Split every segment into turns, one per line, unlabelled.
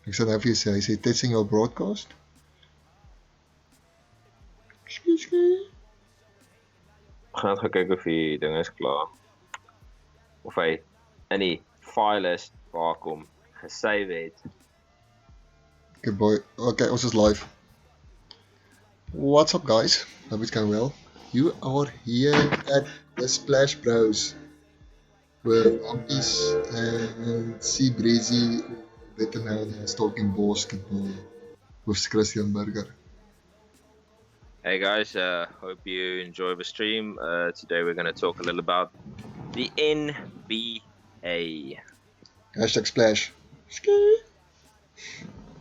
Ek sal nou vir jou sê, hy sê testing your broadcast.
Gaan gaan kyk of die ding is klaar. Of hy in die file is waar kom gesave het.
Okay, boy. Okay, ons is live. What's up, guys? Hope it's going well. You are here at the Splash Bros with Ampis and C Breezy, better known as Talking Basketball, with Christian Burger.
Hey guys, hope you enjoy the stream. Today we're going to talk a little about the NBA.
Hashtag Splash.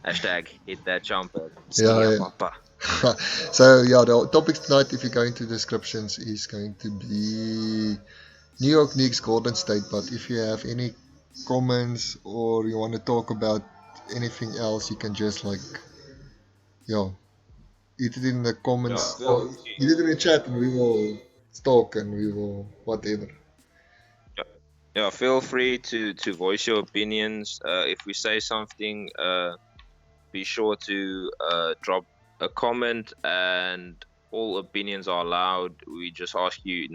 Hashtag hit that jumper.
Yeah.
Papa.
So yeah, the topic tonight, if you go into descriptions, is going to be New York Knicks, Golden State. But if you have any comments or you want to talk about anything else, you can just hit it in the comments or hit it in the chat, and we will talk and we will whatever.
Yeah, feel free to voice your opinions. If we say something, be sure to drop a comment, and all opinions are allowed. We just ask you,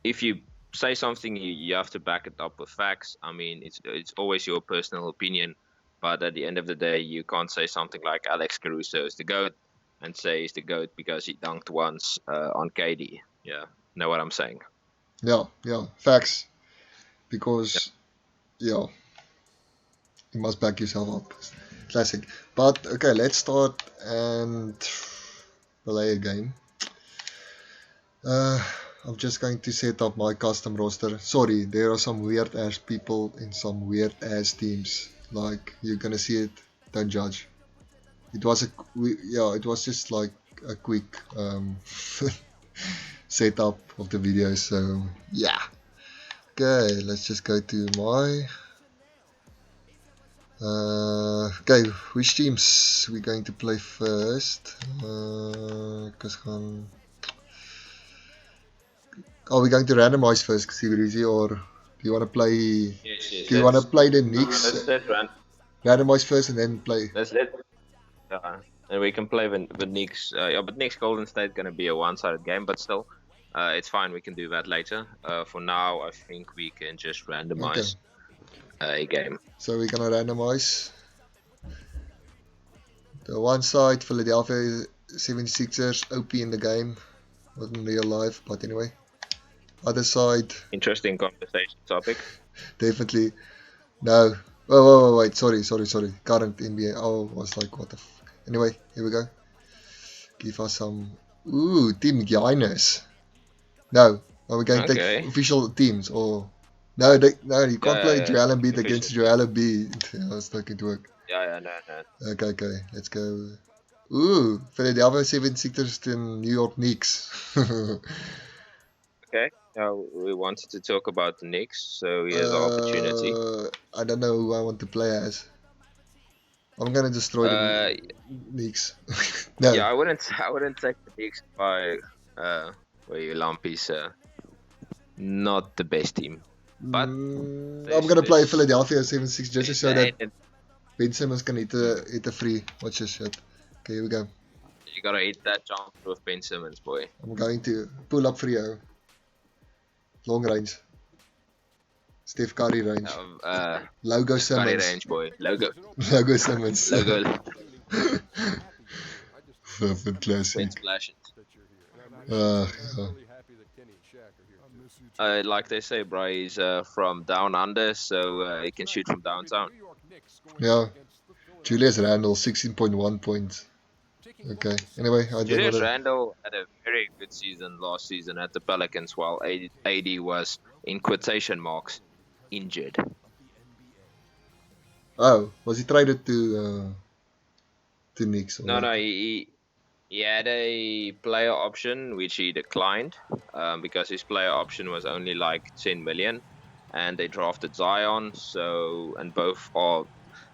if you say something, you have to back it up with facts. I mean, it's always your personal opinion, but at the end of the day, you can't say something like Alex Caruso is the GOAT and say he's the GOAT because he dunked once on KD. Yeah, know what I'm saying?
Yeah, facts. Because, you must back yourself up. Classic. But, okay, let's start and play a game. I'm just going to set up my custom roster. Sorry, there are some weird ass people in some weird ass teams. Like, you're gonna see it, don't judge. It was just like a quick setup of the video, so yeah. Okay, let's just go to my okay, which teams we're going to play first? Are we going to randomize first, Sibirizi, or do you want to play?
Yes,
do you want to play the Knicks?
Let's
randomize first and then play.
And we can play the Knicks. But Knicks Golden State gonna be a one-sided game, but still, it's fine. We can do that later. For now, I think we can just randomize a game.
So we're gonna randomize. The one side, Philadelphia 76ers, OP in the game, not in real life, but anyway. Other side.
Interesting conversation topic.
Definitely. No. Wait. Sorry. Current NBA. I was like, what the fuck. Anyway, here we go. Give us some. Ooh, Team Giannis. No. Are we going to take official teams or? No, you can't play Joel Embiid against Joel Embiid. That's not going to work.
Yeah, no.
Okay, let's go. Ooh, Philadelphia 76ers and New York Knicks.
Okay. We wanted to talk about the Knicks, so here's the opportunity.
I don't know who I want to play as. I'm gonna destroy the Knicks. No.
Yeah, I wouldn't take the Knicks by where you Lampies. Not the best team. But
I'm gonna play Philadelphia 76 just so that Ben Simmons can hit a free. Watch this shit. Okay, here we go.
You gotta hit that jump with Ben Simmons, boy.
I'm going to pull up Frio. Long range. Steph Curry range. Logo Simmons.
Curry range, boy. Logo
Simmons.
Logo.
Perfect classic.
Yeah. Like they say, bro, he's from down under, so he can shoot from downtown.
Yeah. Julius Randle, 16.1 points. Okay. Anyway,
Julius Randle had a very good season last season at the Pelicans, while AD was, in quotation marks, injured.
Oh, was he traded to Knicks?
No, he had a player option which he declined because his player option was only like 10 million, and they drafted Zion. And both are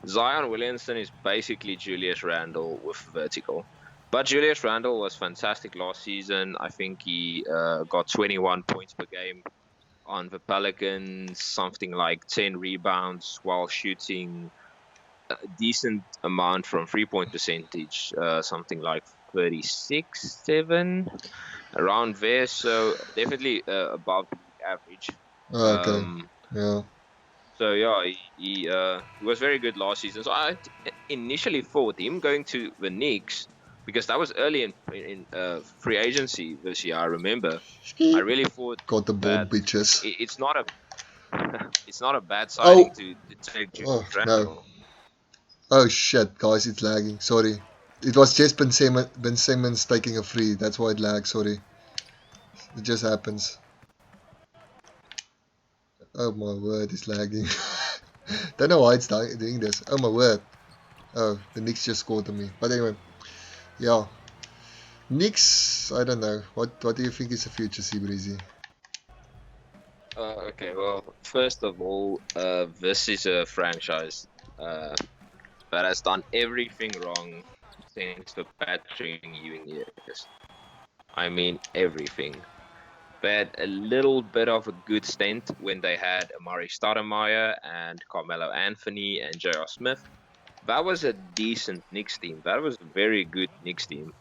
Zion Williamson is basically Julius Randle with vertical. But Julius Randle was fantastic last season. I think he got 21 points per game on the Pelicans, something like 10 rebounds while shooting a decent amount from 3-point percentage, something like 36-7, around there. So definitely above the league average.
Okay.
Um,
Yeah.
so yeah, he was very good last season. So I initially thought him going to the Knicks because that was early in free agency this year. I remember. I
Ski.
really thought
Got the ball,
that
bitches.
it's not a it's not a bad signing
Oh.
to take
Oh,
Julius
no.
Randle.
Oh, shit, guys, it's lagging. Sorry. It was just Ben Simmons taking a free. That's why it lagged. Sorry. It just happens. Oh, my word, it's lagging. Don't know why it's doing this. Oh, my word. Oh, the Knicks just scored on me. But anyway, yeah. Knicks, I don't know. What do you think is the future, Seabreezy?
Okay, well, first of all, this is a franchise that has done everything wrong since the Patrick Ewing years. I mean, everything. They had a little bit of a good stint when they had Amari Stoudemire and Carmelo Anthony and J.R. Smith. That was a decent Knicks team. That was a very good Knicks team.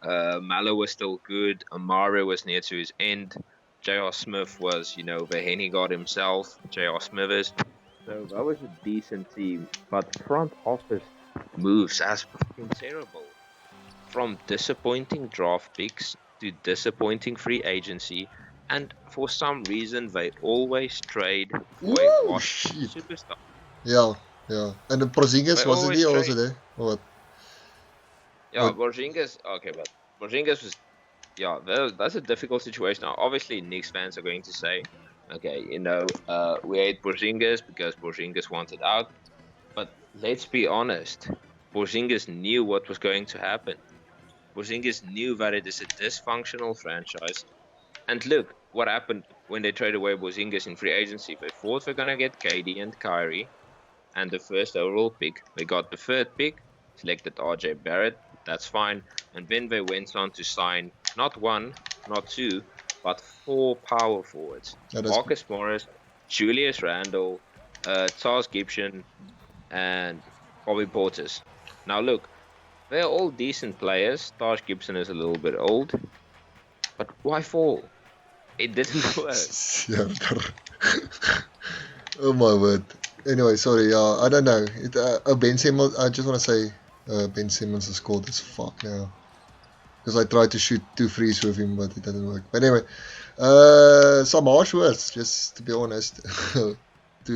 Mallow was still good. Amari was near to his end. J.R. Smith was, the Henny God himself. J.R. Smithers. So that was a decent team. But front office moves has been terrible. From disappointing draft picks to disappointing free agency, and for some reason they always trade for a
Ooh,
washed
shit.
superstar.
Yeah, yeah. And the Porzingis,
They
wasn't
always
he also
trade.
there? Or what?
Yeah,
What?
Porzingis. Okay, but Porzingis was. Yeah, that's a difficult situation. Now, obviously, Knicks fans are going to say, okay, we hate Porzingis because Porzingis wanted out. But let's be honest, Porzingis knew what was going to happen. Porzingis knew that it is a dysfunctional franchise. And look what happened when they traded away Porzingis in free agency. They thought they're gonna get KD and Kyrie and the first overall pick. They got the third pick, selected RJ Barrett. That's fine. And then they went on to sign not one, not two, but four power forwards:
Yeah, that's
Marcus Morris, Julius Randle, Charles Gibson, and Bobby Portis. Now look, they're all decent players. Taj Gibson is a little bit old, but why four? It didn't work.
yeah. Oh my word. Anyway, sorry. I don't know. Ben Simmons. I just want to say, Ben Simmons has scored as fuck now. Because I tried to shoot two threes with him, but it didn't work. But anyway, some harsh words, just to be honest, to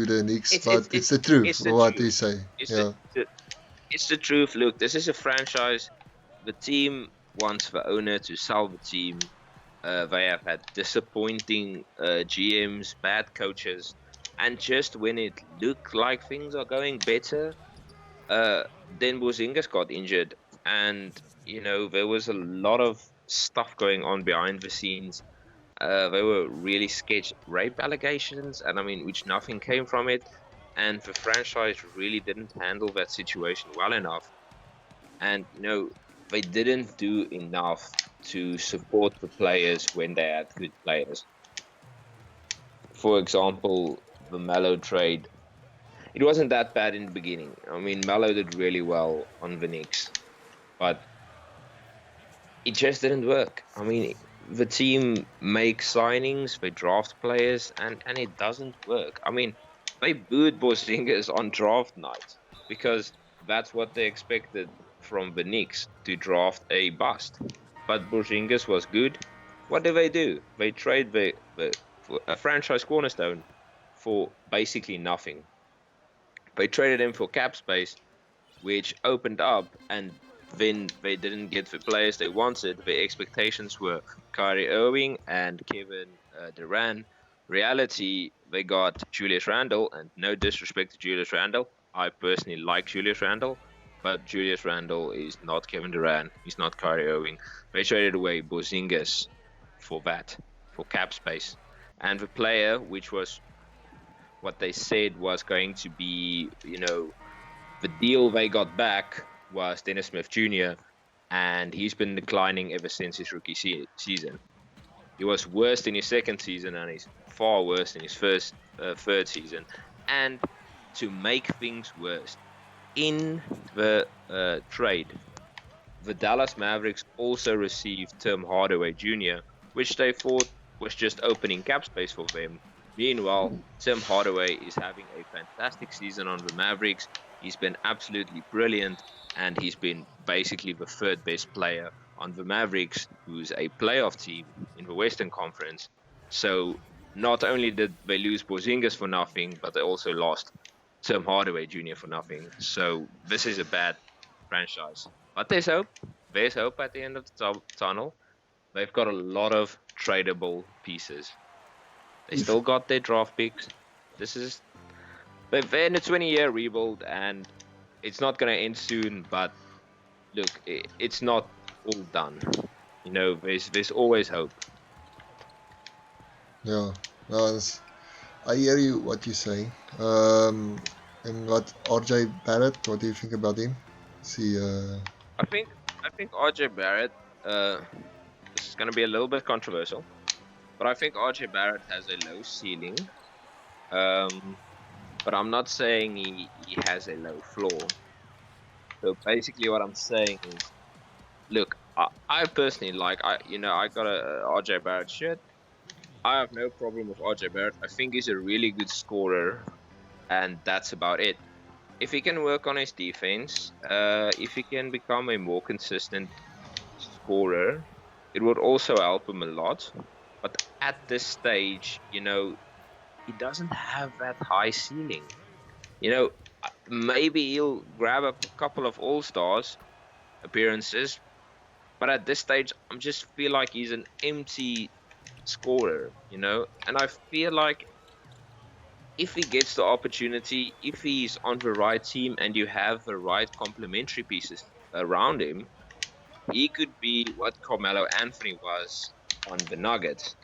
the Knicks.
It's
But
it's
it's
it's
the truth.
it's the
What do
truth.
you say?
It's
Yeah.
it's the truth. Look, this is a franchise. The team wants the owner to sell the team. They have had disappointing GMs, bad coaches, and just when it looked like things are going better, then Porzingis got injured, and there was a lot of stuff going on behind the scenes. They were really sketch rape allegations, and I mean, which nothing came from it. And the franchise really didn't handle that situation well enough. And they didn't do enough to support the players when they had good players. For example, the Melo trade. It wasn't that bad in the beginning. I mean, Melo did really well on the Knicks, but it just didn't work. I mean, the team makes signings, they draft players, and it doesn't work. I mean, they booed Porzingis on draft night because that's what they expected from the Knicks, to draft a bust. But Porzingis was good. What do? They trade for a franchise cornerstone for basically nothing. They traded him for cap space, which opened up, and then they didn't get the players they wanted. The expectations were Kyrie Irving and Kevin Durant. Reality, they got Julius Randle, and no disrespect to Julius Randle. I personally like Julius Randle, but Julius Randle is not Kevin Durant. He's not Kyrie Irving. They traded away Porzingis for that, for cap space. And the player, which was what they said was going to be, the deal they got back was Dennis Smith Jr., and he's been declining ever since his rookie season. He was worse in his second season, and he's far worse in his third season. And to make things worse, in the trade, the Dallas Mavericks also received Tim Hardaway Jr., which they thought was just opening cap space for them. Meanwhile, Tim Hardaway is having a fantastic season on the Mavericks. He's been absolutely brilliant, and he's been basically the third best player on the Mavericks, who's a playoff team in the Western Conference. So not only did they lose Porzingis for nothing, but they also lost Tim Hardaway Jr. for nothing. So this is a bad franchise. But there's hope. There's hope at the end of the tunnel. They've got a lot of tradable pieces. They
If
still got their draft picks. They're in a 20-year rebuild, and it's not going to end soon. But look, it's not all done. There's always hope.
yeah, no, I hear you what you say. And what RJ Barrett? What do you think about him? See,
I think RJ Barrett. This is going to be a little bit controversial, but I think RJ Barrett has a low ceiling. But I'm not saying he has a low floor. So basically, what I'm saying is, look, I personally I got a RJ Barrett shirt. I have no problem with RJ Barrett. I think he's a really good scorer, and that's about it. If he can work on his defense, if he can become a more consistent scorer, it would also help him a lot. But at this stage, he doesn't have that high ceiling. Maybe he'll grab a couple of All-Stars appearances, but at this stage, I just feel like he's an empty scorer, and I feel like if he gets the opportunity, if he's on the right team and you have the right complementary pieces around him, he could be what Carmelo Anthony was on the Nuggets.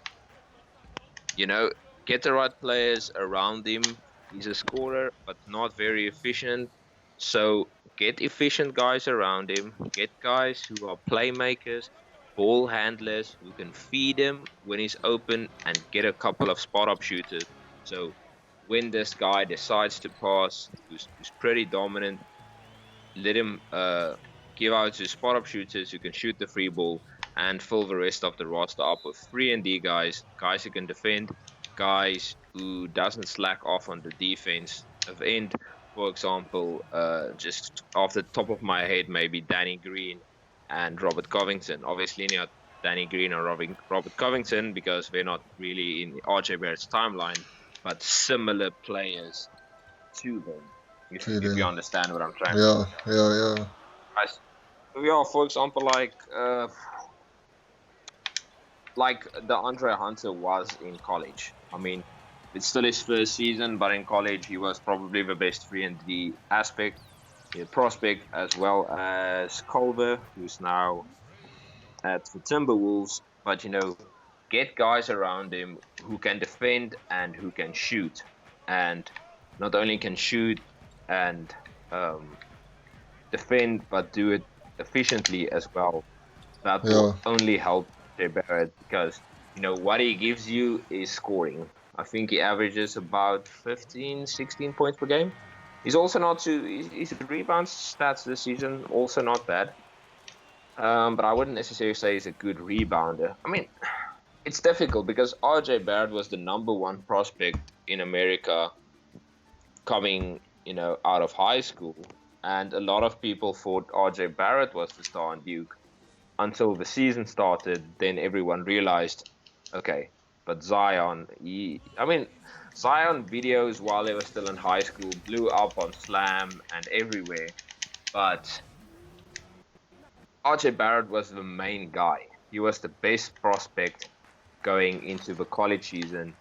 Get the right players around him. He's a scorer, but not very efficient. So get efficient guys around him. Get guys who are playmakers, ball handlers, who can feed him when he's open, and get a couple of spot-up shooters. So when this guy decides to pass, who's pretty dominant, let him give out to spot-up shooters who can shoot the free ball, and fill the rest of the roster up with 3-and-D guys who can defend, guys who doesn't slack off on the defense of end. For example, just off the top of my head, maybe Danny Green and Robert Covington. Obviously not Danny Green or Robert Covington, because they're not really in RJ Barrett's timeline, but similar players to them. If you understand what I'm trying to say.
Yeah.
Yeah, for example, like the Andre Hunter was in college. I mean, it's still his first season, but in college he was probably the best 3-and-D prospect, as well as Culver, who's now at the Timberwolves. But get guys around him who can defend and who can shoot, and not only can shoot and defend, but do it efficiently as well. That will only help Jay Barrett, because what he gives you is scoring. I think he averages about 15, 16 points per game. He's also not his rebound stats this season also not bad. But I wouldn't necessarily say he's a good rebounder. I mean, it's difficult because RJ Barrett was the number one prospect in America coming, out of high school. And a lot of people thought RJ Barrett was the star on Duke until the season started. Then everyone realized, okay, but Zion, Zion videos while they were still in high school blew up on Slam and everywhere. But RJ Barrett was the main guy. He was the best prospect going into the college season.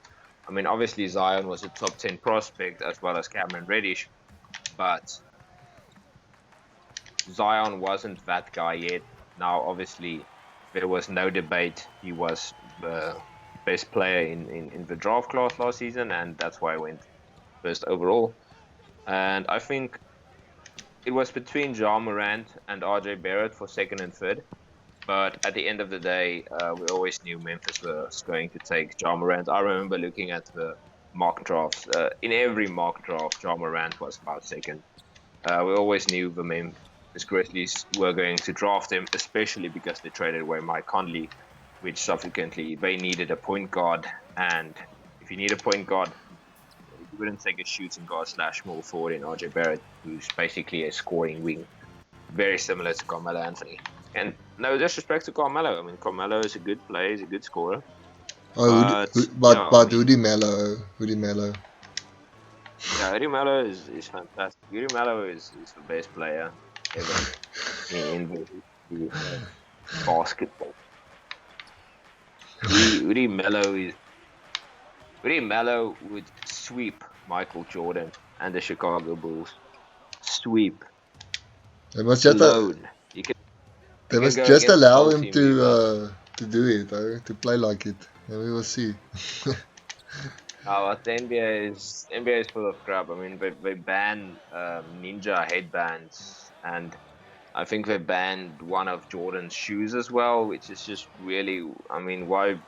I mean, obviously Zion was a top 10 prospect, as well as Cameron Reddish, but Zion wasn't that guy yet. Now, obviously, there was no debate. He was the best player in the draft class last season, and that's why I went first overall. And I think it was between Ja Morant and RJ Barrett for second and third. But at the end of the day, we always knew Memphis was going to take Ja Morant. I remember looking at the mock drafts. In every mock draft, Ja Morant was about second. We always knew the Memphis Grizzlies were going to draft him, especially because they traded away Mike Conley, which subsequently they needed a point guard. And if you need a point guard, you wouldn't take a shooting guard / small forward in RJ Barrett, who's basically a scoring wing, very similar to Carmelo Anthony. And no disrespect to Carmelo. I mean, Carmelo is a good player, he's a good scorer. But
Rudy Melo.
Yeah, Uri Melo is fantastic. Uri Melo is the best player ever in the history of basketball. Uri Melo would sweep Michael Jordan and the Chicago Bulls. Sweep.
They must just allow him to do it, to play like it, and we will see.
The NBA is full of crap. I mean, they ban ninja headbands, and I think they banned one of Jordan's shoes as well, which is just really. I mean, why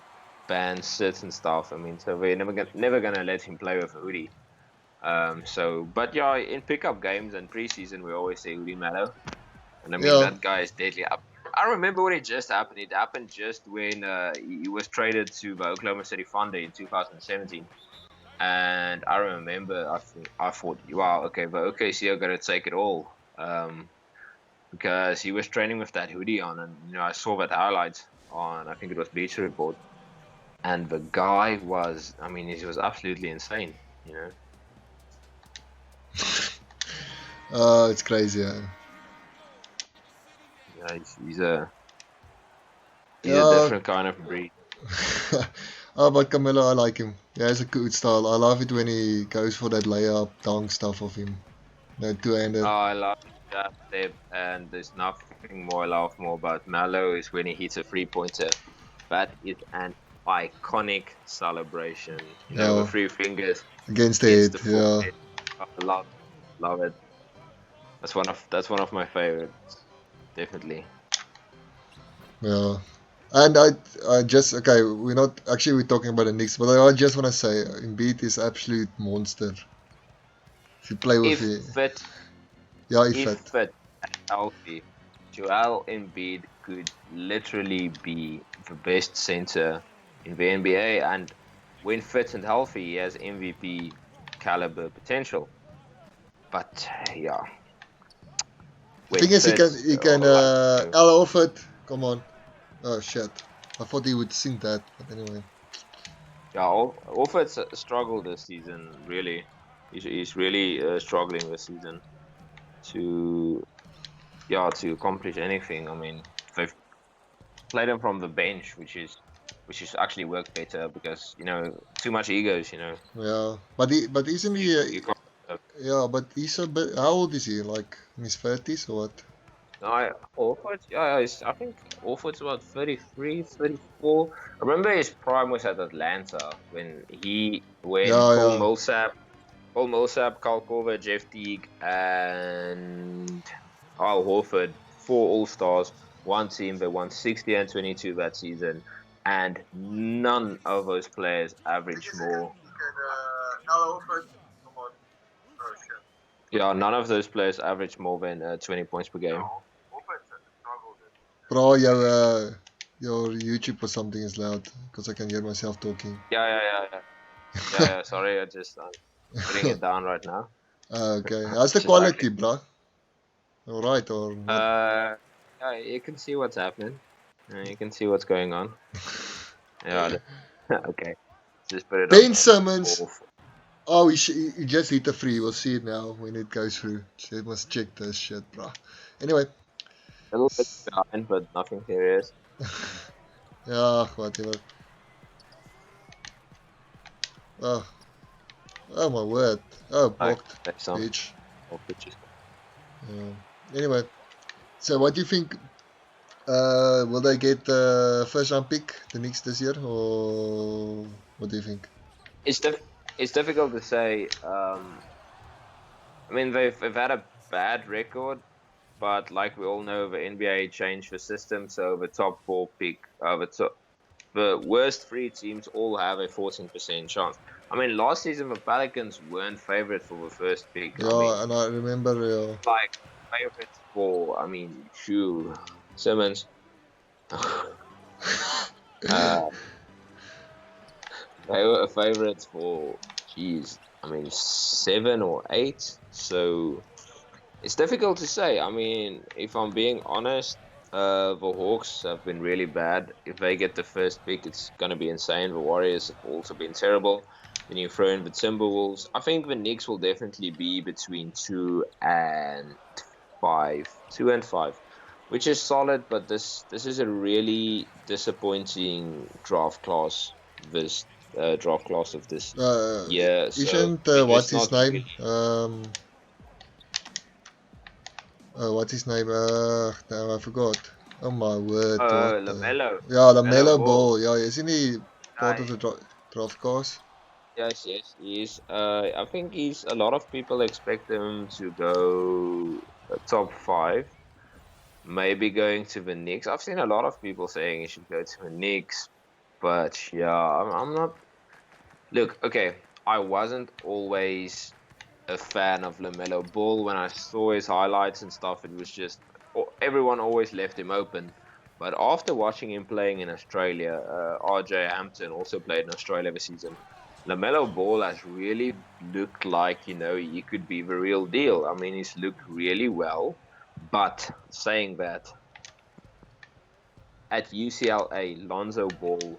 ban certain stuff? I mean, so they're never gonna let him play with a hoodie. But yeah, in pickup games and preseason, we always say Uri Melo, and I mean that guy is deadly. I remember when it just happened. It happened just when he was traded to the Oklahoma City Thunder in 2017. And I remember, I thought, wow, okay, but OKC are gonna take it all, because he was training with that hoodie on, and I saw that highlight on, I think it was Bleacher Report, and the guy was, I mean, he was absolutely insane,
It's crazy.
Yeah, he's a different kind of breed.
But Carmelo, I like him. He has a good style. I love it when he goes for that layup, dunk stuff of him. Two-handed.
I love that step, and there's nothing more I love more about Melo is when he hits a three-pointer. That is an iconic celebration. With 3 fingers
against the head.
Forehead. I love it. That's one of my favorites, definitely.
Yeah. And I just, we're talking about the Knicks, but I just want to say, Embiid is absolute monster. If you play with him.
If fit and healthy, Joel Embiid could literally be the best center in the NBA, and when fit and healthy, he has MVP caliber potential. But yeah.
The thing is, he can. Al Horford, come on. Oh shit! I thought he would sing that, but anyway.
Yeah, Horford's struggled this season. Really, he's really struggling this season to accomplish anything. I mean, they've played him from the bench, which is actually worked better because too much egos.
Yeah, but isn't he? Yeah, but he's a bit. How old is he? Like in his 30s or what?
No, Orford, I think Orford's about 33, 34. I remember his prime was at Atlanta when Paul Millsap, Kyle Korver, Jeff Teague, and Al Horford, 4 All-Stars, one team. They won 60 and 22 that season, and none of those players averaged more.
Al Horford.
Yeah, none of those players averaged more than 20 points per game.
Bro, your YouTube or something is loud because I can hear myself talking.
Yeah. Sorry, I'm putting it down right now.
Okay, how's the quality, bro? All right, or not?
Yeah, you can see what's happening. You can see what's going on. Yeah. Okay. Just put it.
Ben Simmons. Oh, he just hit a free. We'll see it now when it goes through. So you must check this shit, bro. Anyway.
A little bit behind, but nothing serious.
Yeah, whatever. Oh my word. Oh, blocked. Bitch. Anyway, so what do you think? Will they get the first round pick, the Knicks this year, or what do you think?
It's difficult to say. I mean, they've had a bad record, but like we all know, the NBA changed the system, so the top 4 pick, the worst 3 teams all have a 14% chance. I mean, last season the Pelicans weren't favorite for the first pick. I
Yeah,
mean,
and I remember,
like favorites for, I mean, Shue, Simmons. uh, they were favorites for, geez, I mean, 7 or 8. So it's difficult to say. I mean, if I'm being honest, the Hawks have been really bad. If they get the first pick, it's going to be insane. The Warriors have also been terrible. Then you throw in the Timberwolves. I think the Knicks will definitely be between 2 and 5, 2 and 5, which is solid. But this is a really disappointing draft class. This draft class of this
uh,
year. So
isn't,
I mean,
what's
there's
his
not
name?
really.
What's his name? No, I forgot. Oh my word,
Oh,
what the...
Lamelo,
Yeah, the
Lamelo
Melo
Ball.
Ball. Yeah, isn't he part
Uh,
of the draft course?
yes, yes, he is. I think he's. A lot of people expect him to go top 5, maybe going to the Knicks. I've seen a lot of people saying he should go to the Knicks, but yeah, I'm not. Look, okay, I wasn't always a fan of Lamelo Ball. When I saw his highlights and stuff, it was just everyone always left him open. But after watching him playing in Australia, RJ Hampton also played in Australia this season. Lamelo Ball has really looked like, he could be the real deal. I mean, he's looked really well. But saying that, at UCLA, Lonzo Ball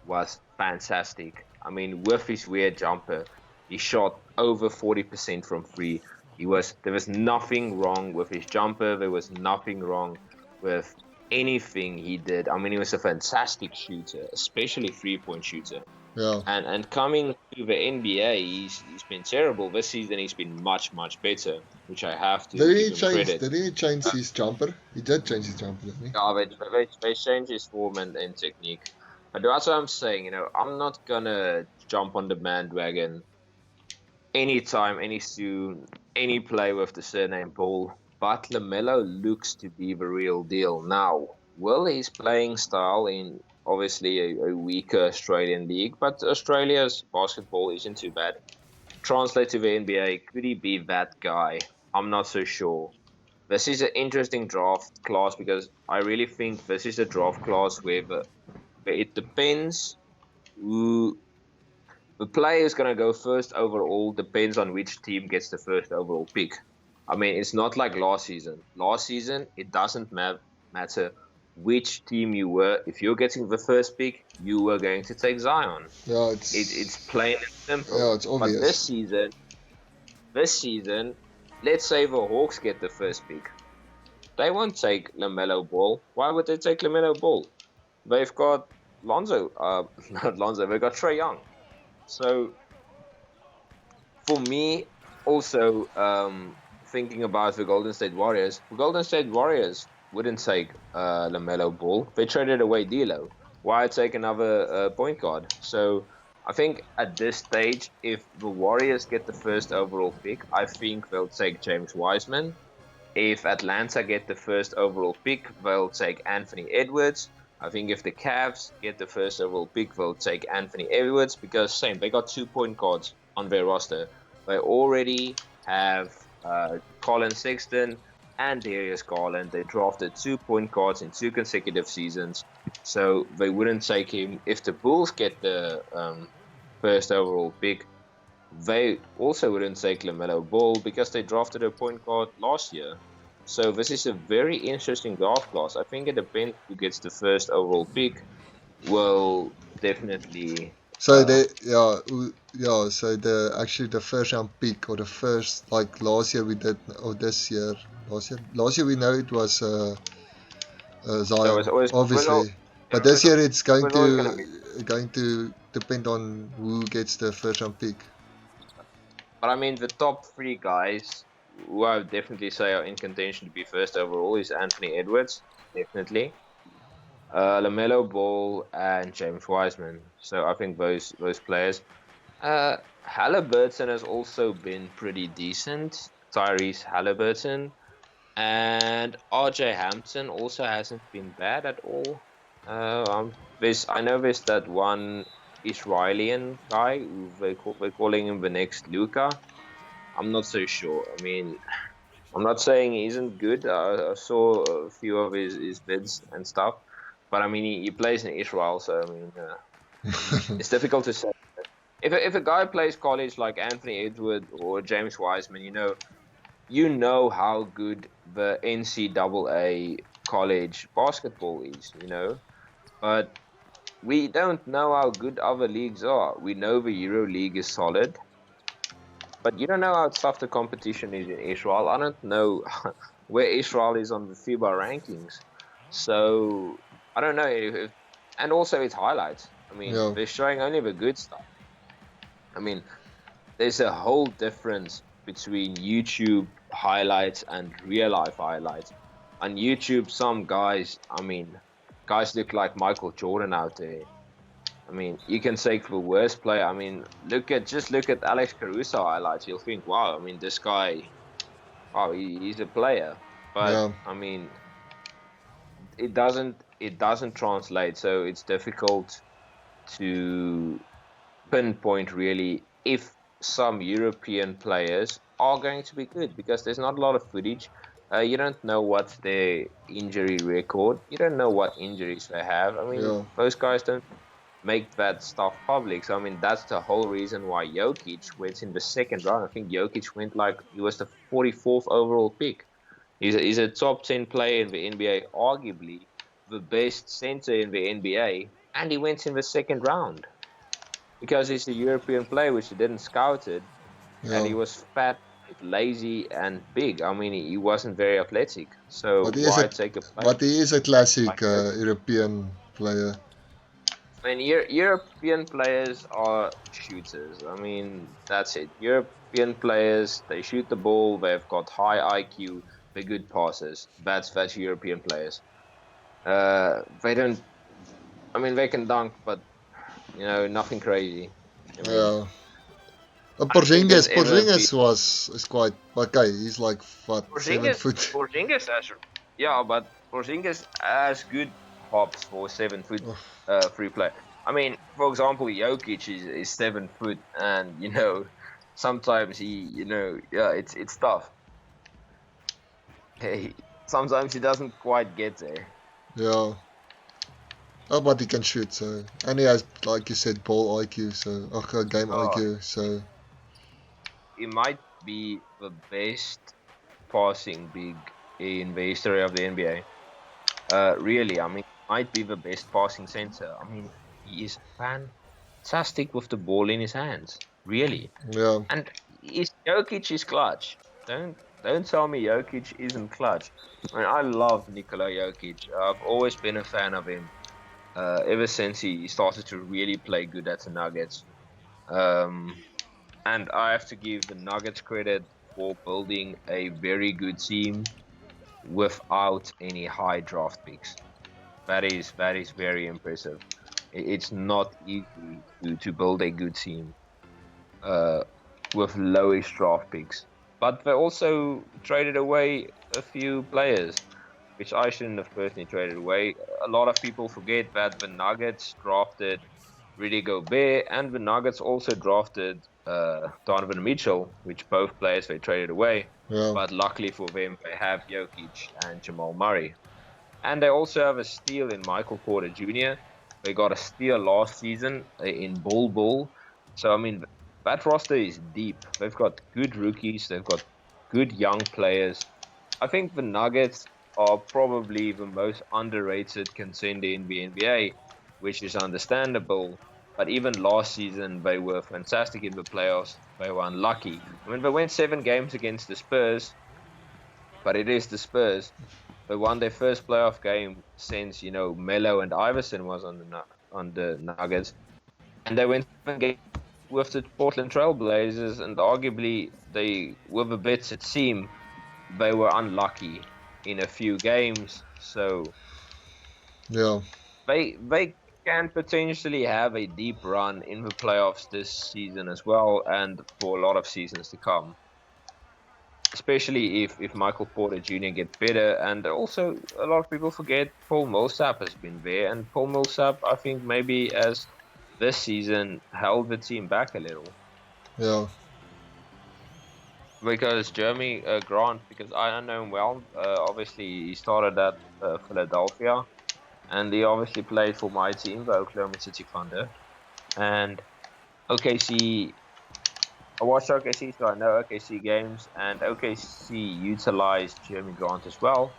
was fantastic. I mean, with his weird jumper, he shot over 40% from free. There was nothing wrong with his jumper. There was nothing wrong with anything he did. I mean, he was a fantastic shooter, especially 3-point shooter.
Yeah.
And coming to the NBA, he's been terrible. This season, he's been much, much better, which I have to
Did
give
he
him
change?
credit.
Did he change his jumper? He did change his jumper, didn't he?
Yeah, they changed his form and technique. But that's what I'm saying. I'm not gonna jump on the bandwagon anytime, any soon, any play with the surname Ball. But Lamelo looks to be the real deal now. Will his playing style in obviously a weaker Australian league, but Australia's basketball isn't too bad. Translate to the NBA, could he be that guy? I'm not so sure. This is an interesting draft class because I really think this is a draft class where it depends who the player is going to go first overall, depends on which team gets the first overall pick. I mean, it's not like last season. Last season, it doesn't matter which team you were. If you're getting the first pick, you were going to take Zion.
Yeah,
It's plain and
yeah,
simple.
it's
But
obvious.
this season, let's say the Hawks get the first pick. They won't take LaMelo Ball. Why would they take LaMelo Ball? They've got Lonzo, not Lonzo. They've got Trey Young. So for me, also thinking about the Golden State Warriors wouldn't take LaMelo Ball. They traded away D'Lo. Why take another point guard? So I think at this stage, if the Warriors get the first overall pick, I think they'll take James Wiseman. If Atlanta get the first overall pick, they'll take Anthony Edwards. I think if the Cavs get the first overall pick, they'll take Anthony Edwards because same, they got 2 point guards on their roster. They already have Colin Sexton and Darius Garland. They drafted 2 point guards in 2 consecutive seasons, so they wouldn't take him. If the Bulls get the first overall pick, they also wouldn't take LaMelo Ball because they drafted a point guard last year. So this is a very interesting draft class. I think it depends who gets the first overall pick. Will definitely.
So yeah. So the first round pick or the first, like last year we did, or this year, last year we know it was
So
Zion,
it was all,
obviously,
it
but this
was,
year it's
it was always gonna be.
going to depend on who gets the first round pick.
But I mean, the top 3 guys who I would definitely say are in contention to be first overall is Anthony Edwards, definitely. LaMelo Ball and James Wiseman. So I think those players. Halliburton has also been pretty decent. Tyrese Halliburton and RJ Hampton also hasn't been bad at all. I know there's that one Israeli guy. We're calling him the next Luka. I'm not so sure. I mean, I'm not saying he isn't good. I saw a few of his bids and stuff, but I mean, he plays in Israel, so I mean, it's difficult to say. If a guy plays college like Anthony Edwards or James Wiseman, you know how good the NCAA college basketball is, but we don't know how good other leagues are. We know the Euro League is solid, but you don't know how tough the competition is in Israel. I don't know where Israel is on the FIBA rankings. So I don't know and also its highlights. I mean,
Yeah.
they're showing only the good stuff. I mean, there's a whole difference between YouTube highlights and real life highlights. On YouTube, some guys, I mean, guys look like Michael Jordan out there. I mean, you can say the worst player. I mean, just look at Alex Caruso highlights. You'll think, wow, I mean, this guy, wow, he's a player. But
Yeah.
I mean, it doesn't translate. So it's difficult to pinpoint really if some European players are going to be good because there's not a lot of footage. You don't know what's their injury record. You don't know what injuries they have. I mean,
Yeah.
most guys don't make that stuff public. So I mean, that's the whole reason why Jokic went in the second round. I think Jokic went like he was the 44th overall pick. He's a top 10 player in the NBA, arguably the best center in the NBA, and he went in the second round because he's a European player, which they didn't scout it, and
Yeah.
he was fat, lazy, and big. I mean, he wasn't very athletic. So
But he is
why
a
take a player
but he is a classic
like Jokic?
European player.
I mean, European players are shooters. I mean, that's it. European players, they shoot the ball. They've got high IQ. They're good passers. That's European players. They don't. I mean, they can dunk, but nothing crazy. I mean,
Yeah.
I don't think there's ever been
Porzingis is quite okay. He's like what 7
Porzingis.
foot.
Porzingis has, yeah, but Porzingis has good hops for 7 foot
Oh,
free play. I mean, for example, Jokic is 7 foot, and sometimes yeah, it's tough. Hey, sometimes he doesn't quite get there.
yeah. Oh, but he can shoot. So and he has, like you said, ball IQ. So game
Oh,
IQ. So
he might be the best passing big in the history of the NBA. Really, I mean, might be the best passing center. I mean, he is fantastic with the ball in his hands. Really,
yeah.
and Jokic is clutch. Don't tell me Jokic isn't clutch. I mean, I love Nikola Jokic. I've always been a fan of him. Ever since he started to really play good at the Nuggets. Um, and I have to give the Nuggets credit for building a very good team without any high draft picks. That is very impressive. It's not easy to build a good team uh, with lowish draft picks. But they also traded away a few players, which I shouldn't have personally traded away. A lot of people forget that the Nuggets drafted Rudy Gobert, and the Nuggets also drafted Donovan Mitchell, which both players they traded away.
Yeah.
But luckily for them, they have Jokic and Jamal Murray. And they also have a steal in Michael Porter Jr. They got a steal last season in Bol Bol. So, I mean, that roster is deep. They've got good rookies, they've got good young players. I think the Nuggets are probably the most underrated contender in the NBA, which is understandable. But even last season, they were fantastic in the playoffs. They were unlucky. I mean, they went 7 games against the Spurs, but it is the Spurs. They won their first playoff game since Melo and Iverson was on the Nuggets, and they went 7 games with the Portland Trailblazers, and arguably they were the bits it seemed they were unlucky in a few games, so
Yeah.
they can potentially have a deep run in the playoffs this season as well, and for a lot of seasons to come. Especially if Michael Porter Jr. gets better, and also a lot of people forget Paul Millsap has been there, and Paul Millsap I think maybe has this season held the team back a little.
Yeah.
Because Jeremy Grant, because I know him well. Obviously, he started at Philadelphia, and he obviously played for my team, the Oklahoma City Thunder. And OKC, I watched OKC, so I know OKC games, and OKC utilized Jeremy Grant as well.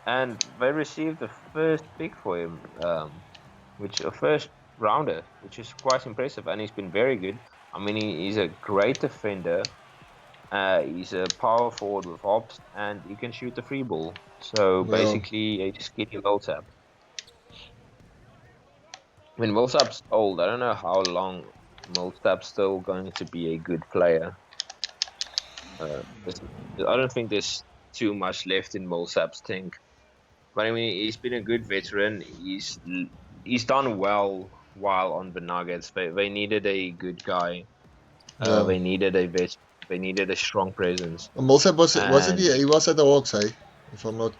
And they received the first pick for him, which a first rounder, which is quite impressive, and he's been very good. I mean, he's a great defender. He's a power forward with hops, and he can shoot the free ball. So
Yeah.
basically, a skinny Millsap. I mean, Millsap's old. I don't know how long Millsap's still going to be a good player. I don't think there's too much left in Millsap's tank. But I mean, he's been a good veteran. He's done well while on the Nuggets. They needed a good guy.
Yeah.
They needed a vet. They needed a strong presence.
Millsap wasn't
And
he was at the Hawks, hey? If I'm not.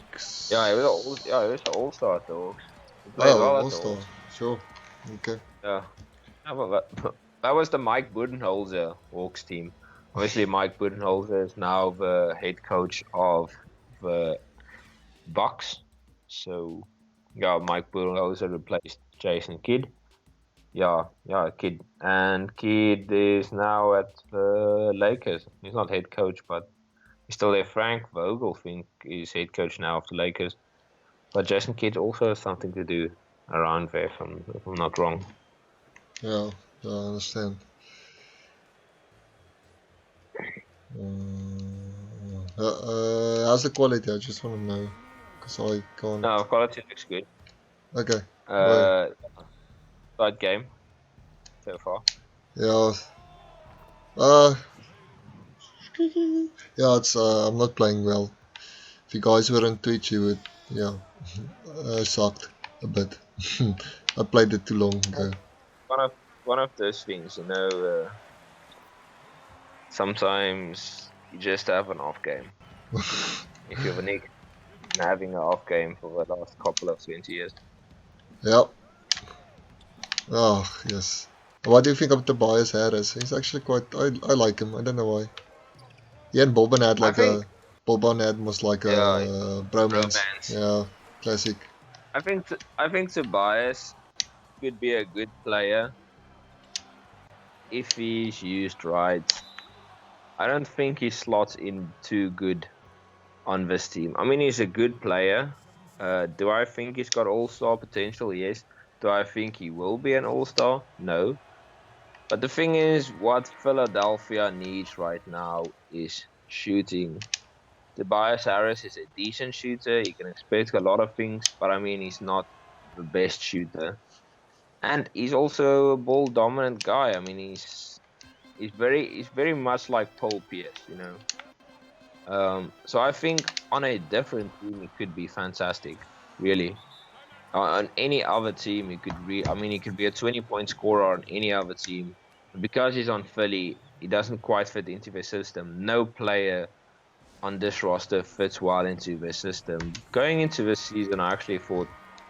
yeah, he was an all-star at the Hawks. He played
Oh,
well at
All
the
Star.
Hawks.
Sure. Okay.
Yeah. Yeah, well, that was the Mike Budenholzer Hawks team. Obviously, Mike Budenholzer is now the head coach of the Bucks. So, yeah, Mike Budenholzer replaced Jason Kidd. Yeah, Kidd. And Kidd is now at the Lakers. He's not head coach, but he's still there. Frank Vogel, I think, is head coach now of the Lakers. But Jason Kidd also has something to do around there, if I'm not wrong.
Yeah. Yeah, I understand. How's the quality? I just want to know. Because I can't.
No, quality looks good.
Okay. Well,
Uh, Third game so far.
yeah. Uh, yeah, it's, I'm not playing well. If you guys were on Twitch, you would, yeah, sucked a bit. I played it too long ago.
One of those things, you know. Sometimes you just have an off game. If you're the Knicks, having an off game for the last couple of 20 years.
Yeah. Oh, yes. What do you think of Tobias Harris? He's actually quite, I like him. I don't know why. He and Boban had
I
like
think,
a, Boban had was like
yeah,
a bromance.
romance.
Yeah, classic.
I think Tobias could be a good player if he's used right. I don't think he slots in too good on this team. I mean, he's a good player. Do I think he's got all-star potential? Yes. Do I think he will be an all-star? No. But the thing is, what Philadelphia needs right now is shooting. Tobias Harris is a decent shooter. You can expect a lot of things, but I mean, he's not the best shooter. And he's also a ball dominant guy. I mean, he's very much like Paul Pierce, you know. So I think on a different team, it could be fantastic, really. On any other team, he could he could be a 20-point scorer on any other team. But because he's on Philly, he doesn't quite fit into the system. No player on this roster fits well into the system. Going into this season, I actually thought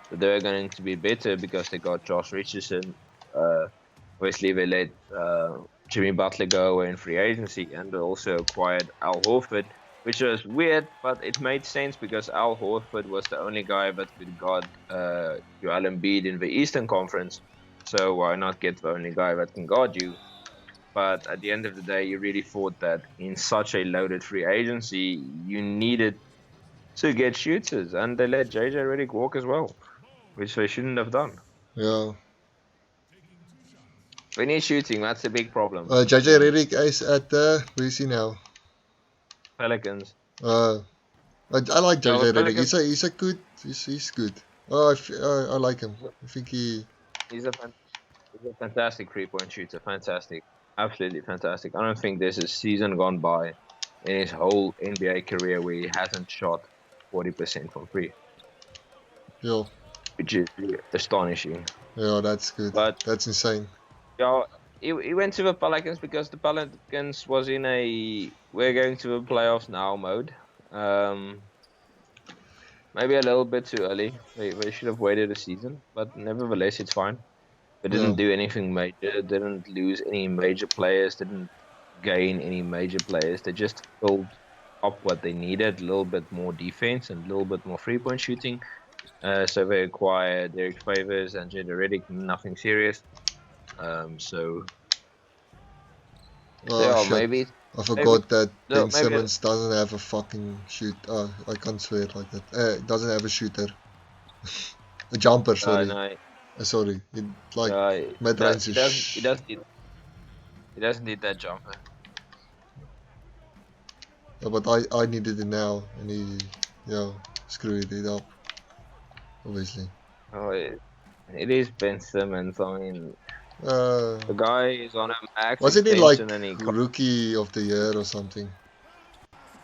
that they were going to be better because they got Josh Richardson. Obviously, they let Jimmy Butler go away in free agency, and they also acquired Al Horford, which was weird, but it made sense because Al Horford was the only guy that could guard Joel Embiid in the Eastern Conference. So why not get the only guy that can guard you? But at the end of the day, you really thought that in such a loaded free agency, you needed to get shooters, and they let JJ Redick walk as well, which they shouldn't have done.
Yeah.
We need shooting. That's the big problem.
JJ Redick is at where is he now?
Pelicans.
I like
Yeah,
JJ
with
Redick.
Pelicans,
He's good. Oh, I like him. I think he.
he's he's a fantastic three-point shooter. Fantastic. Absolutely fantastic. I don't think there's a season gone by in his whole NBA career where he hasn't shot 40% from free,
Yeah.
which is astonishing.
Yeah, that's good.
But
That's insane.
yeah, he went to the Pelicans because the Pelicans was in a we're going to the playoffs now mode. Maybe a little bit too early. They should have waited a season, but nevertheless, it's fine. They didn't do anything major. Didn't lose any major players. Didn't gain any major players. They just filled up what they needed, a little bit more defense and a little bit more 3-point shooting. So they acquired Derek Favors and Jada Reddick, nothing serious. So
Oh
yeah,
shit.
maybe
I
maybe
forgot that
no,
Ben
maybe
Simmons doesn't have a fucking shoot. I can't swear like that. Doesn't have a shooter. A jumper, sorry.
no,
Sorry. It, like
he
mid
does
range
he
is
does he does need he doesn't need that jumper.
yeah, but I needed it now, and he screwed it up, obviously.
Oh, it is Ben Simmons. I mean,
Uh,
the guy is on a max
wasn't he like
extension and he can't.
rookie of the year or something?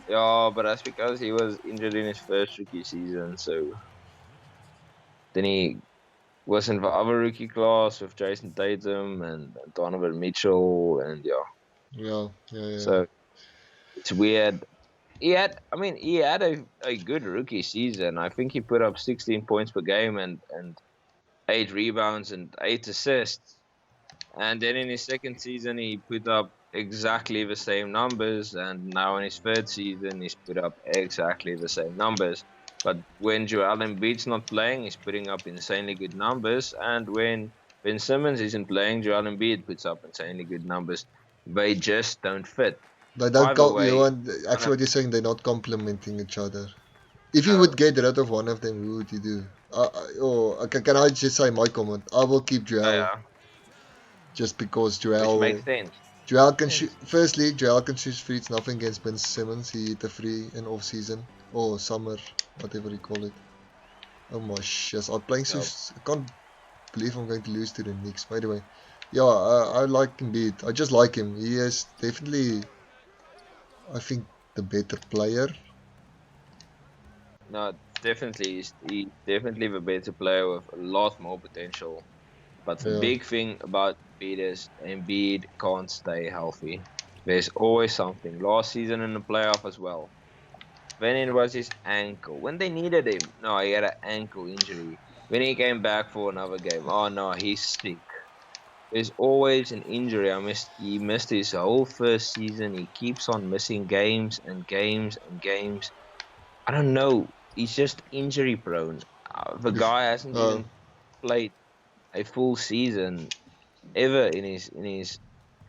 Yeah, but that's because he was injured in his first rookie season. So then he was in the other rookie class with Jason Tatum and Donovan Mitchell, and yeah.
Yeah.
So it's weird. He had a good rookie season. I think he put up 16 points per game and 8 rebounds and 8 assists. And then in his second season, he put up exactly the same numbers. And now in his third season, he's put up exactly the same numbers. But when Joel Embiid's not playing, he's putting up insanely good numbers. And when Ben Simmons isn't playing, Joel Embiid puts up insanely good numbers. They just don't fit.
They don't.
Either
You
way,
want
one of
actually what you're saying? They're not complementing each other. If you
uh,
would get rid of one of them, who would you do? Can I just say my comment? I will keep Joel
yeah,
just because
which makes sense.
Joel can shoot.
Sense.
Firstly, Joel can shoot free. It's nothing against Ben Simmons. He hit a free in off season or summer, whatever you call it. Oh my shit! I'm playing so.
Yeah.
I can't believe I'm going to lose to the Knicks. By the way, yeah, I like Embiid. I just like him. He is definitely, I think, the better player.
No, definitely, he's definitely the better player with a lot more potential. But the
Yeah.
big thing about Embiid is Embiid can't stay healthy. There's always something. Last season in the playoff as well. When it was his ankle. When they needed him, no, he had an ankle injury. When he came back for another game, oh no, he's sick. There's always an injury. He missed his whole first season. He keeps on missing games and games and games. I don't know. He's just injury prone. The guy hasn't
Uh,
even played a full season ever in his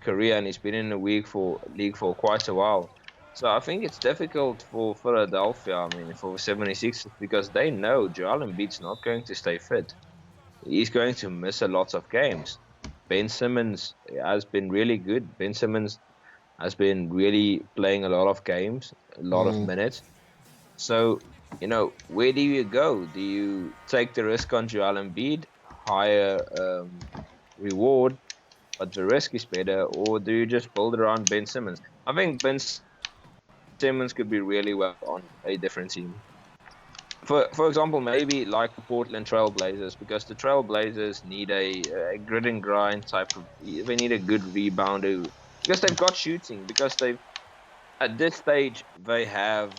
career, and he's been in the league for quite a while. So I think it's difficult for Philadelphia. I mean, for the 76ers, because they know Joel Embiid's not going to stay fit. He's going to miss a lot of games. Ben Simmons has been really good. Ben Simmons has been really playing a lot of games, a lot of
mm,
minutes. So, where do you go? Do you take the risk on Joel Embiid, higher reward, but the risk is better, or do you just build around Ben Simmons? I think Ben Simmons could be really well on a different team. For example, maybe like the Portland Trailblazers, because the Trailblazers need a grit and grind type of. They need a good rebounder because they've got shooting. Because they've at this stage they have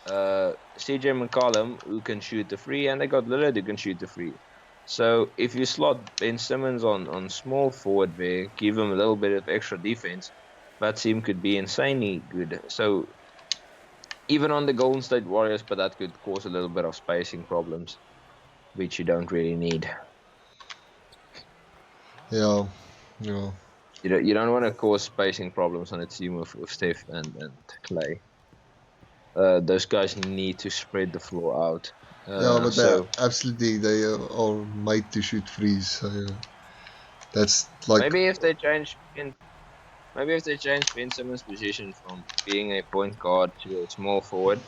CJ McCollum who can shoot the free, and they got Lillard who can shoot the free. So if you slot Ben Simmons on small forward there, give him a little bit of extra defense, that team could be insanely good. So even on the Golden State Warriors, but that could cause a little bit of spacing problems, which you don't really need.
yeah.
You don't want to cause spacing problems on a team with Steph and Clay. Those guys need to spread the floor out.
Yeah, but
So
absolutely they are made to shoot freeze. So that's like
maybe if they change Ben Simmons' position from being a point guard to a small forward,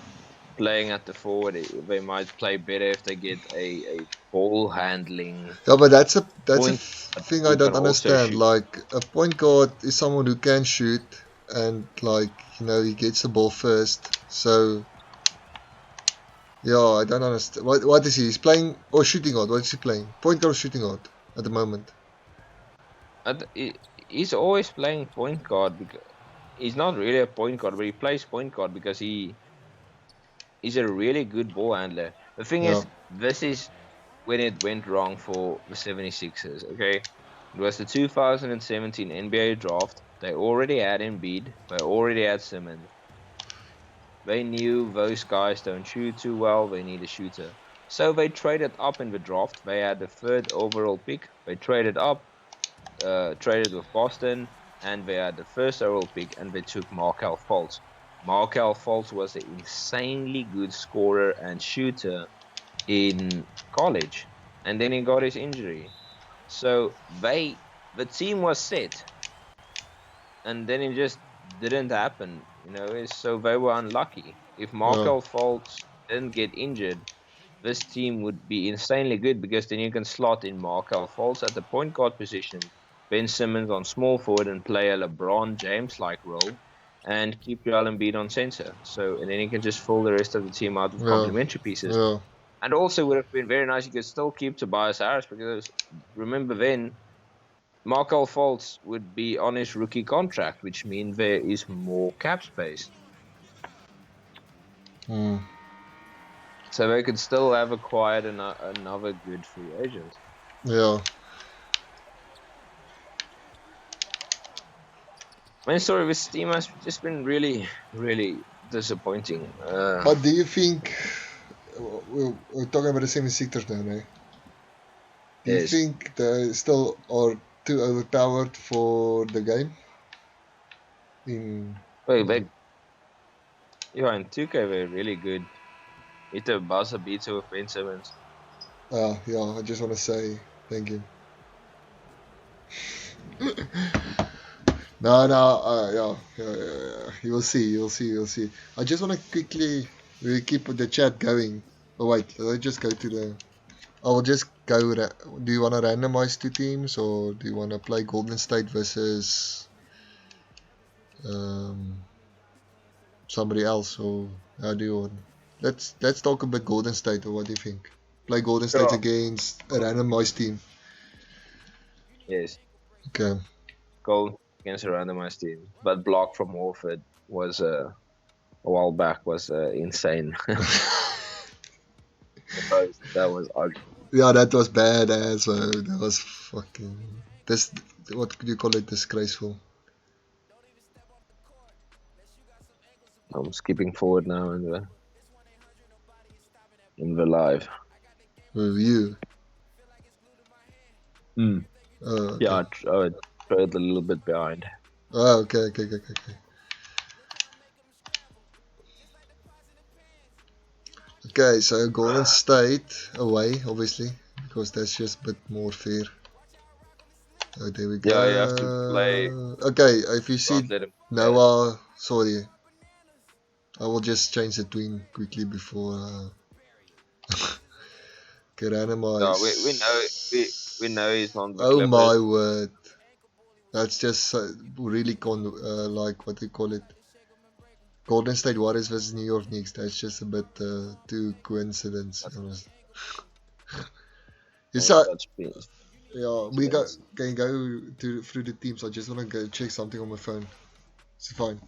playing at the forward, they might play better if they get a ball handling
yeah, but that's a
point guard
thing I
who can
don't
also
understand.
shoot.
Like a point guard is someone who can shoot and like he gets the ball first. So yeah, I don't understand. What is he? He's playing or shooting guard? What is he playing? Point guard or shooting guard at the moment?
He's always playing point guard because he's not really a point guard, but he plays point guard because he's a really good ball handler. The thing
Yeah.
is, this is when it went wrong for the 76ers, okay? It was the 2017 NBA draft. They already had Embiid. They already had Simmons. They knew those guys don't shoot too well. They need a shooter. So they traded up in the draft. They had the third overall pick. They traded up, traded with Boston, and they had the first overall pick, and they took Markelle Fultz. Markelle Fultz was an insanely good scorer and shooter in college, and then he got his injury. So the team was set, and then it just didn't happen. So they were unlucky. If
Yeah,
Markelle Fultz didn't get injured, this team would be insanely good because then you can slot in Markelle Fultz at the point guard position, Ben Simmons on small forward, and play a LeBron James like role, and keep Joel Embiid on center. So and then you can just fill the rest of the team out with
yeah,
complementary pieces.
yeah.
And also would have been very nice. You could still keep Tobias Harris because remember then Markelle Fultz would be on his rookie contract, which means there is more cap space.
Mm,
So they could still have acquired another good free agent.
yeah.
My story with this team has just been really, really disappointing.
But do you think we're talking about the 76ers now, eh? Do you
Yes.
think they still are too overpowered for the game? In
Wait,
like,
yeah, in 2K they're really good. Hit a buzzer beater with Ben Simmons.
yeah, I just want to say thank you. No, no, yeah. You'll see, you'll see, you'll see. I just want to quickly keep the chat going. Oh wait, let's just go to the. I will just go. Do you want to randomize two teams, or do you want to play Golden State versus um, somebody else, or how do you want? Let's talk about Golden State, or what do you think? Play Golden State
Sure.
against a randomized team.
Yes.
Okay.
Goal against a randomized team. But block from Horford was a while back was insane. That was ugly.
Yeah, that was badass. That was fucking. This, what could you call it? Disgraceful.
I'm skipping forward now in the live.
Review.
Mm.
Oh,
Yeah,
okay.
I trade a little bit behind.
Oh, okay. Okay, so Golden State away, obviously, because that's just a bit more fair. Oh, there we
Yeah, you have to play.
go. Okay, if you see
Don't let him play.
Noah, sorry, I will just change the twin quickly before get
No, we know
randomized.
we know he's on the
Oh my
Clippers.
word, that's just really like what they call it. Golden State Warriors versus New York Knicks. That's just a bit too coincidence. Honest. You saw,
Such peace.
yeah, we got
Spence.
can go to through the teams. I just want to go check something on my phone. It's fine.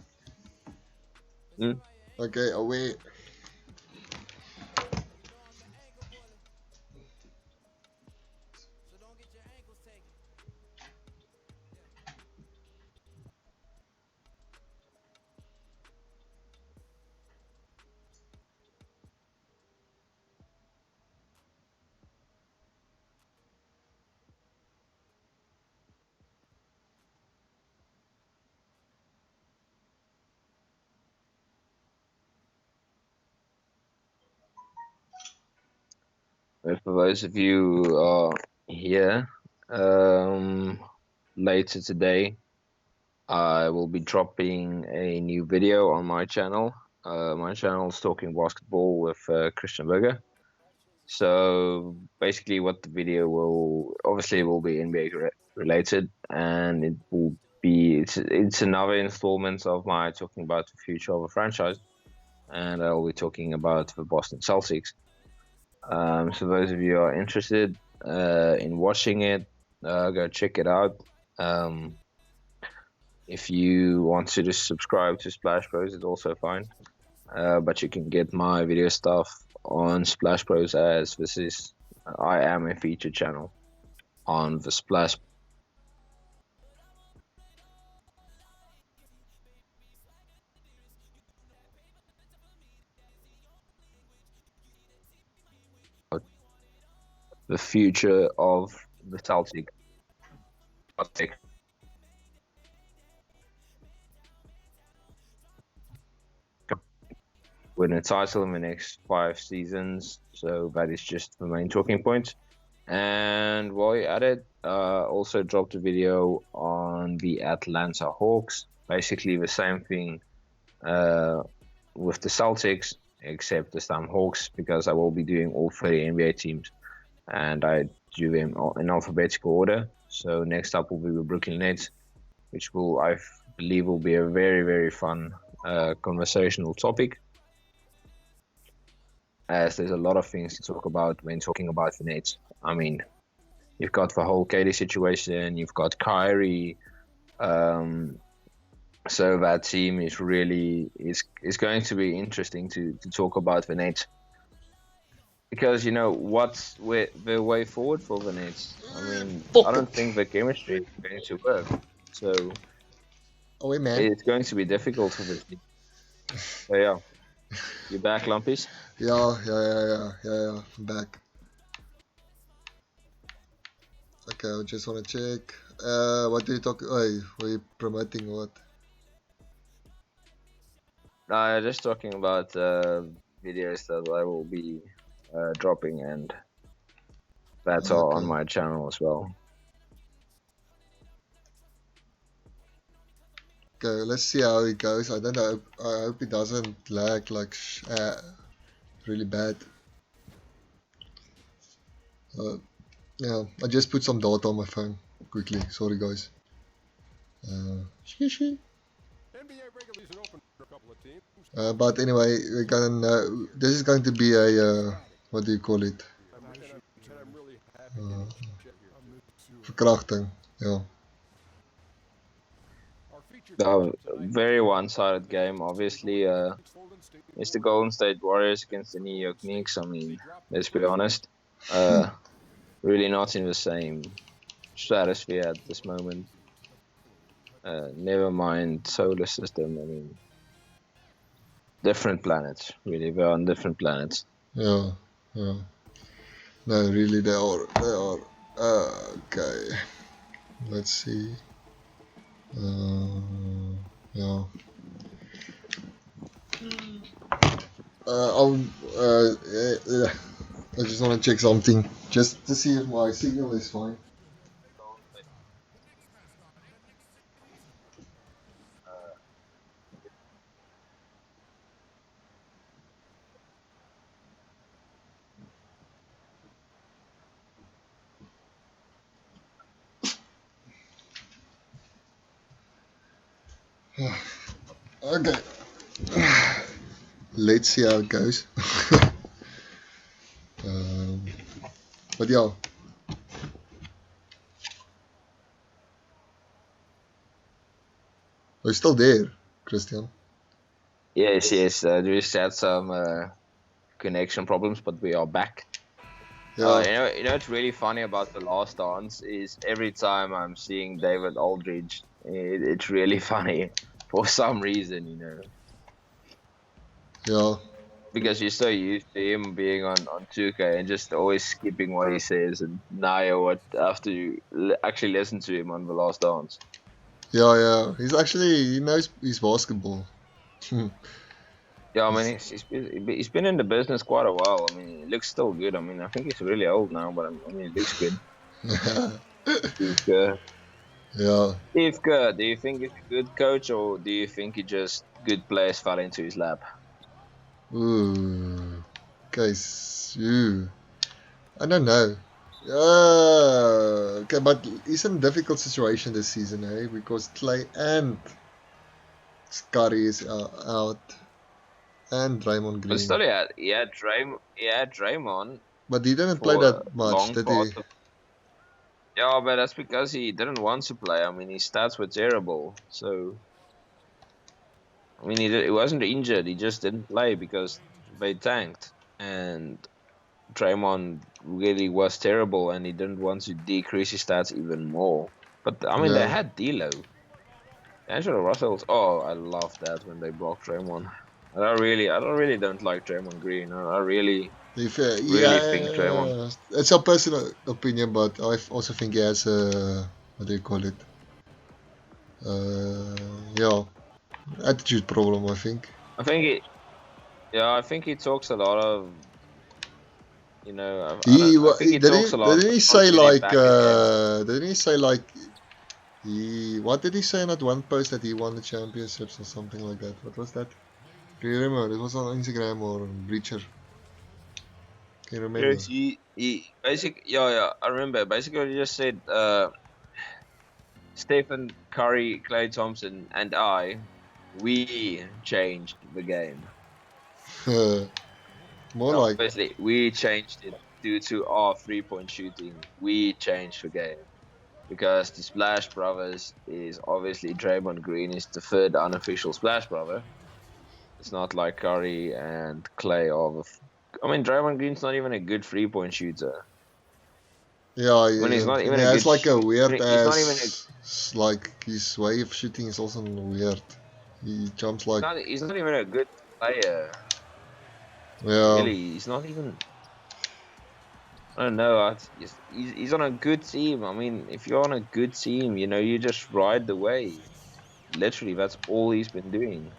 Mm.
Okay, away.
And for those of you who are here, later today, I will be dropping a new video on my channel. My channel is Talking Basketball with Christian Berger. So basically, what the video will be NBA related, and it's another installment of my talking about the future of a franchise, and I'll be talking about the Boston Celtics. So those of you who are interested in watching it, go check it out. Um, if you want to just subscribe to Splash Bros, it's also fine. But you can get my video stuff on Splash Bros as I am a featured channel on the Splash the future of the Celtics. Win a title in the next 5 seasons, so that is just the main talking point. And while you're at it, also dropped a video on the Atlanta Hawks. Basically the same thing with the Celtics, except this time Hawks, because I will be doing all 30 NBA teams, and I do them in alphabetical order. So next up will be the Brooklyn Nets, which I believe will be a very, very fun conversational topic, as there's a lot of things to talk about when talking about the Nets. I mean, you've got the whole KD situation, you've got Kyrie, so that team is really is going to be interesting to talk about the Nets, because what's the way forward for the Nets. I mean, I don't think the chemistry is going to work, so
man.
it's going to be difficult for the team. So yeah, you back, Lumpies?
Yeah. I'm back. Okay, I just want to check. What do you talk? Were you promoting what?
No, just talking about videos that I will be dropping, and that's all on my channel as well.
Okay, let's see how it goes. I don't know. I hope it doesn't lag like really bad. Yeah, I just put some data on my phone quickly. Sorry, guys. But anyway, we're gonna. This is going to be a what do you call it? Verkrachting. Yeah.
Very one-sided game, obviously. It's the Golden State Warriors against the New York Knicks. I mean, let's be honest. Really not in the same stratosphere at this moment. Never mind solar system. I mean, different planets. Really, we're on different planets.
Yeah. No, really, they are. Okay. Let's see. Yeah. I just want to check something, just to see if my signal is fine. Okay. Let's see how it goes. But yeah. Are you still there, Christian?
Yes. We just had some connection problems, but we are back.
Yeah.
You know what's really funny about The Last Dance is every time I'm seeing David Aldridge, it's really funny for some reason,
Yeah.
Because you're so used to him being on 2K and just always skipping what he says, and now you have to actually listen to him on The Last Dance.
Yeah. He knows his basketball.
Yeah, I mean, he's been in the business quite a while. I mean, he looks still good. I mean, I think he's really old now, but I mean, he looks good. Steve Kerr.
Yeah.
Steve Kerr, do you think he's a good coach, or do you think he just good players fell into his lap?
Ooh. Guys, I don't know. Okay, but he's in a difficult situation this season, because Clay and Curry is out, and Draymond Green.
But still, he had Draymond.
But he didn't play that much, did he?
Yeah, but that's because he didn't want to play. I mean, his stats were terrible. So, I mean, he wasn't injured. He just didn't play because they tanked. And Draymond really was terrible, and he didn't want to decrease his stats even more. But, I mean, they had D'Lo. Angelo Russell's. Oh, I love that when they blocked Draymond. I don't really don't like Draymond Green. I really
If,
Really think Draymond.
yeah, it's a personal opinion, but I also think he has a, what do you call it? Yeah, attitude problem, I think.
I think he, yeah, I think he talks a lot of, I don't. I think he talks a lot,
Didn't
but
he
not
say
really
like,
back again.
didn't he say like, what did he say in that one post that he won the championships or something like that? What was that? Do you remember? It was on Instagram or Breacher. Can you remember?
Yes, he basically, yeah, I remember. Basically, he just said, Stephen Curry, Clay Thompson, and we changed the game.
More like,
Obviously, we changed it due to our 3-point shooting. We changed the game because the Splash Brothers is obviously Draymond Green is the third unofficial Splash Brother. It's not like Curry and Clay are. I mean, Draymond Green's not even a good 3-point shooter.
yeah,
I mean, he's not
and
even
he
a
has
good.
like a weird
He's not even a.
like his way of shooting is also weird. He jumps like,
He's not even a good player.
yeah.
Really, he's not even. I don't know. He's on a good team. I mean, if you're on a good team, you just ride the wave. Literally, that's all he's been doing.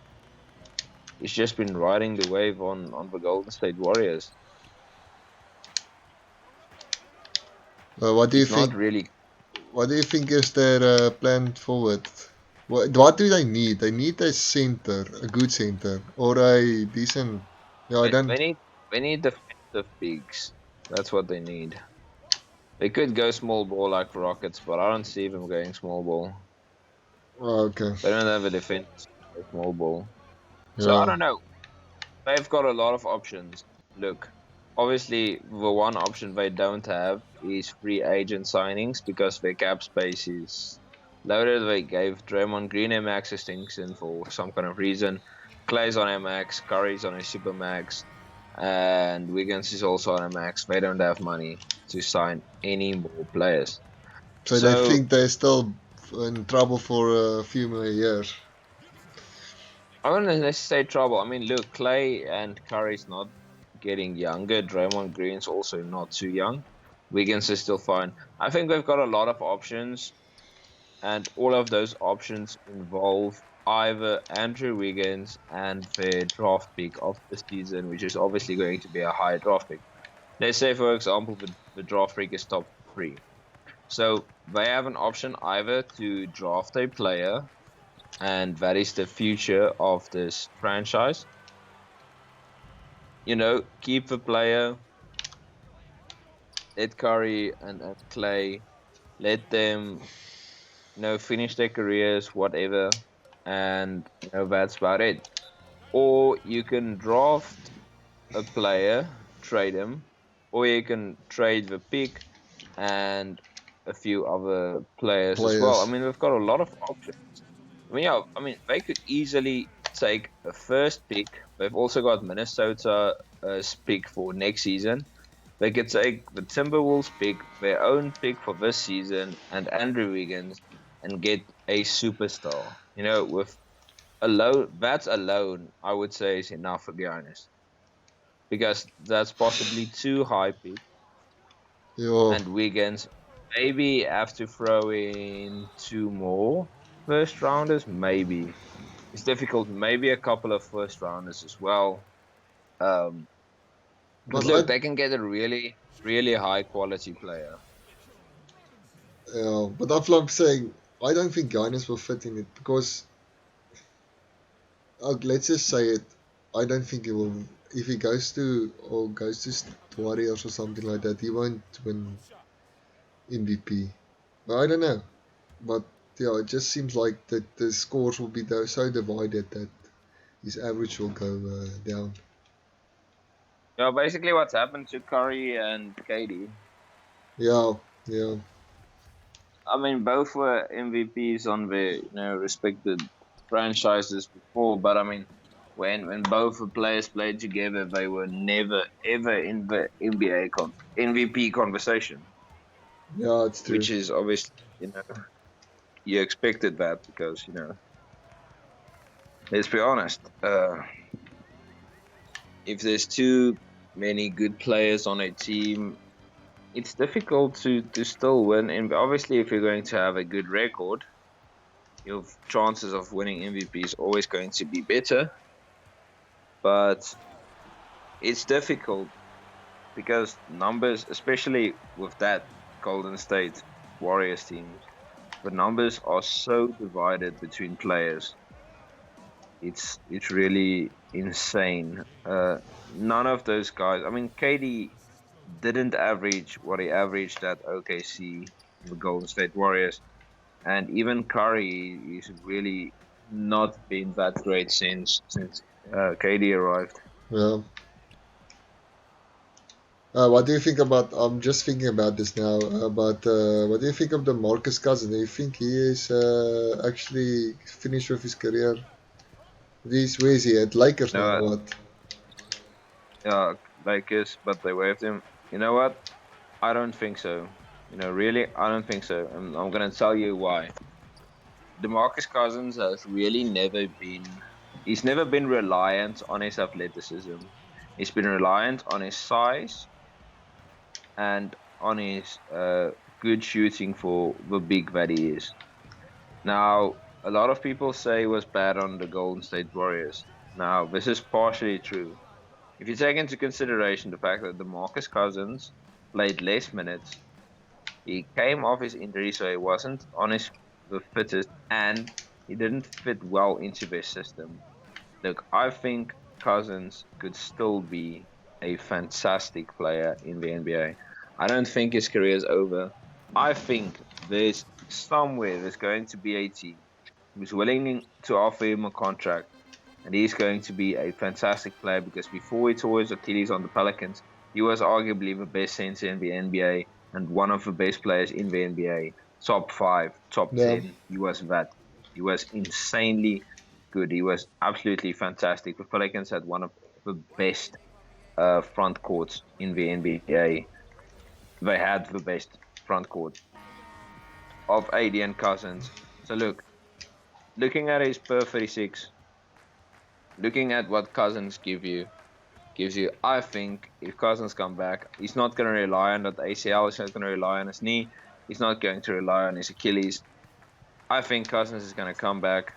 He's just been riding the wave on the Golden State Warriors.
What do you
He's
think?
not really.
What do you think is their plan forward? What do they need? They need a center, a good center, or a decent. Yeah, I
They,
don't.
they need they need defensive bigs. That's what they need. They could go small ball like Rockets, but I don't see them going small ball.
Oh, okay.
They don't have a defense small ball. So I
Yeah.
don't know. They've got a lot of options. Look, obviously the one option they don't have is free agent signings because their cap space is loaded. They gave Draymond Green a max extension for some kind of reason. Clay's on a max, Curry's on a super max, and Wiggins is also on a max. They don't have money to sign any more players.
So they
So
think they're still in trouble for a few more years.
I wouldn't necessarily say trouble. I mean, look, Clay and Curry's not getting younger. Draymond Green's also not too young. Wiggins is still fine. I think they've got a lot of options, and all of those options involve either Andrew Wiggins and their draft pick of the season, which is obviously going to be a high draft pick. Let's say, for example, the draft pick is top three. So they have an option either to draft a player, and that is the future of this franchise. Keep the player, let Curry and Clay, let them, finish their careers, whatever, and that's about it. Or you can draft a player, trade him, or you can trade the pick and a few other players as well. I
Players.
mean, we've got a lot of options. I mean, yeah, I mean, they could easily take a first pick. They've also got Minnesota as pick for next season. They could take the Timberwolves pick, their own pick for this season, and Andrew Wiggins, and get a superstar. With that alone, I would say is enough for Giannis, because that's possibly too high pick,
Yeah.
and Wiggins maybe have to throw in two more first rounders, maybe. It's difficult. Maybe a couple of first rounders as well. But
But
look, they can get a really, really high quality player.
that's like saying I don't think Giannis will fit in it because let's just say it. I don't think he will. If he goes to Warriors or something like that, he won't win MVP. But I don't know. But yeah, it just seems like that the scores will be so divided that his average will go down.
Basically, what's happened to Curry and KD.
Yeah, yeah.
I mean, both were MVPs on their respected franchises before, but I mean, when both the players played together, they were never ever in the MVP conversation,
Yeah, it's true.
which is obviously you expected that because let's be honest, if there's two. many good players on a team, it's difficult to still win. And obviously, if you're going to have a good record, your chances of winning MVP is always going to be better. But it's difficult because numbers, especially with that Golden State Warriors teams, the numbers are so divided between players. It's really insane. None of those guys. I mean, KD didn't average what he averaged at OKC, the Golden State Warriors, and even Curry is really not been that great since KD arrived.
Yeah. What do you think about? I'm just thinking about this now. But what do you think of the Marcus Cousins? Do you think he is actually finished with his career? Where is he at Lakers now?
No,
What?
Lakers, but they waived him. You know what? I don't think so. Really, I don't think so. And I'm gonna tell you why. DeMarcus Cousins has really never been. He's never been reliant on his athleticism. He's been reliant on his size and on his good shooting for the big that he is. Now, a lot of people say he was bad on the Golden State Warriors. Now, this is partially true. If you take into consideration the fact that DeMarcus Cousins played less minutes, he came off his injury, so he wasn't on the fittest, and he didn't fit well into their system. Look, I think Cousins could still be a fantastic player in the NBA. I don't think his career is over. I think there's going to be a team who's willing to offer him a contract, and he's going to be a fantastic player because before he tore his Achilles on the Pelicans, he was arguably the best center in the NBA and one of the best players in the NBA. Top 5, top
Yeah.
10. He was that. He was insanely good. He was absolutely fantastic. The Pelicans had one of the best front courts in the NBA. They had the best front court of AD and Cousins. So looking at his per 36, looking at what Cousins gives you. I think if Cousins come back, he's not going to rely on that ACL. He's not going to rely on his knee. He's not going to rely on his Achilles. I think Cousins is going to come back,